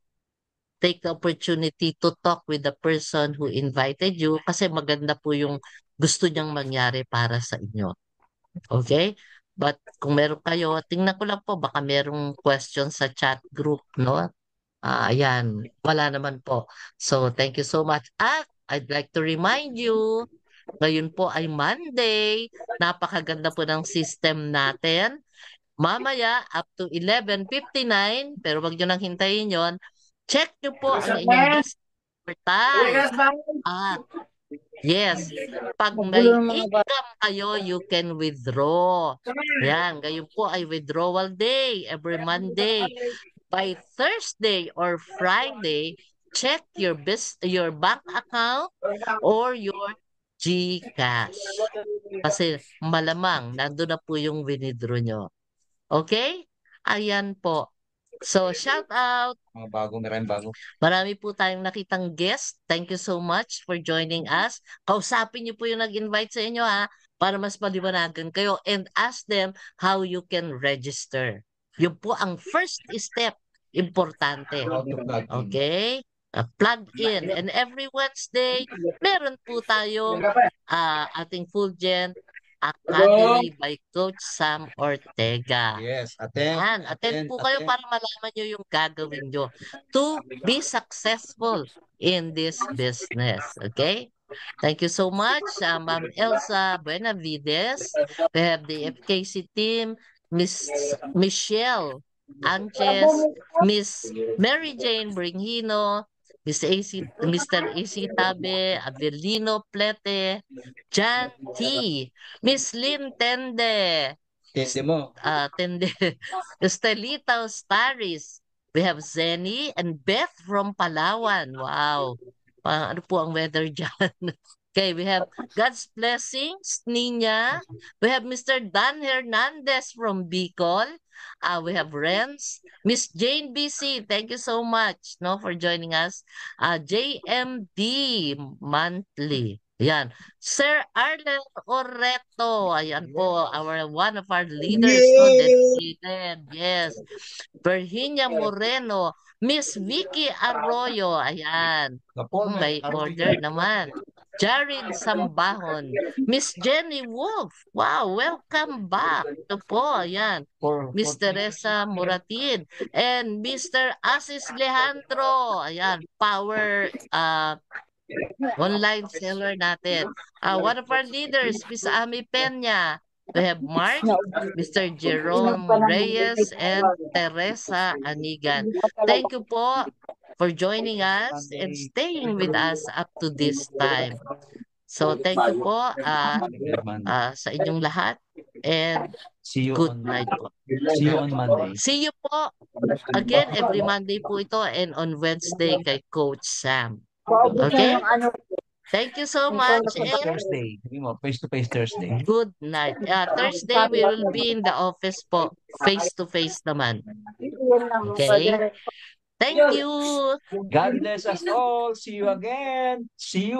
take the opportunity to talk with the person who invited you kasi maganda po yung gusto niyang mangyari para sa inyo. Okay? But kung meron kayo, tingnan ko lang po, baka merong question sa chat group, no? Ayan, wala naman po. So, thank you so much. At I'd like to remind you, ngayon po ay Monday. Napakaganda po ng system natin. Mamaya, up to 11:59, pero wag nyo nang hintayin yon. Check nyo po ang inyong business portal. At yes, pag may income kayo, you can withdraw. Yan, ngayon po ay withdrawal day every Monday. By Thursday or Friday, check your bank account or your GCash. Kasi malamang nandun na po yung winidraw nyo. Okay? Ayan po. So, shout out. Marami po tayong nakitang guest. Thank you so much for joining us. Kausapin niyo po yung nag-invite sa inyo ha, para mas maliwanagan kayo and ask them how you can register. Yun po ang first step. Importante. Okay? Plug in. And every Wednesday, meron po tayong ating Fulgent Academy by Coach Sam Ortega. Yes, attend. Attend po kayo para malaman nyo yung gagawin nyo to be successful in this business. Okay? Thank you so much, Ma'am Elsa Benavides. We have the FKC team, Miss Michelle Anches, Miss Mary Jane Bringhino, Mr. AC Tabe, Avelino Plete, Jan T, Miss Lynn Tende, Tende mo. Tende, Estelita Staris. We have Zenny and Beth from Palawan. Wow. Ano po ang weather dyan? Okay, we have God's Blessings, Nina. We have Mr. Dan Hernandez from Bicol. We have Renz. Miss Jane BC, thank you so much for joining us. JMD Monthly. Ayan. Sir Arlen Oreto. Ayan po, one of our leaders. Dedicated. Yes. Virginia Moreno. Miss Vicky Arroyo. Ayan. May order naman. Jared Sambahon. Miss Jenny Wolf. Wow, welcome back. Ito po, ayan. Miss Teresa Muratin. And Mr. Asis Alejandro. Ayan, power online seller natin. One of our leaders, Miss Ami Peña. We have Mark, Mr. Jerome Reyes, and Teresa Anigan. Thank you po for joining us and staying with us up to this time. So thank you po sa inyong lahat and good night po. See you on Monday. See you po again every Monday po ito and on Wednesday kay Coach Sam. Okay? Thank you so much and Thursday. Face-to-face Thursday. good night. Thursday we will be in the office po. Face-to-face naman. Okay? Thank you. God bless us all. See you again. See you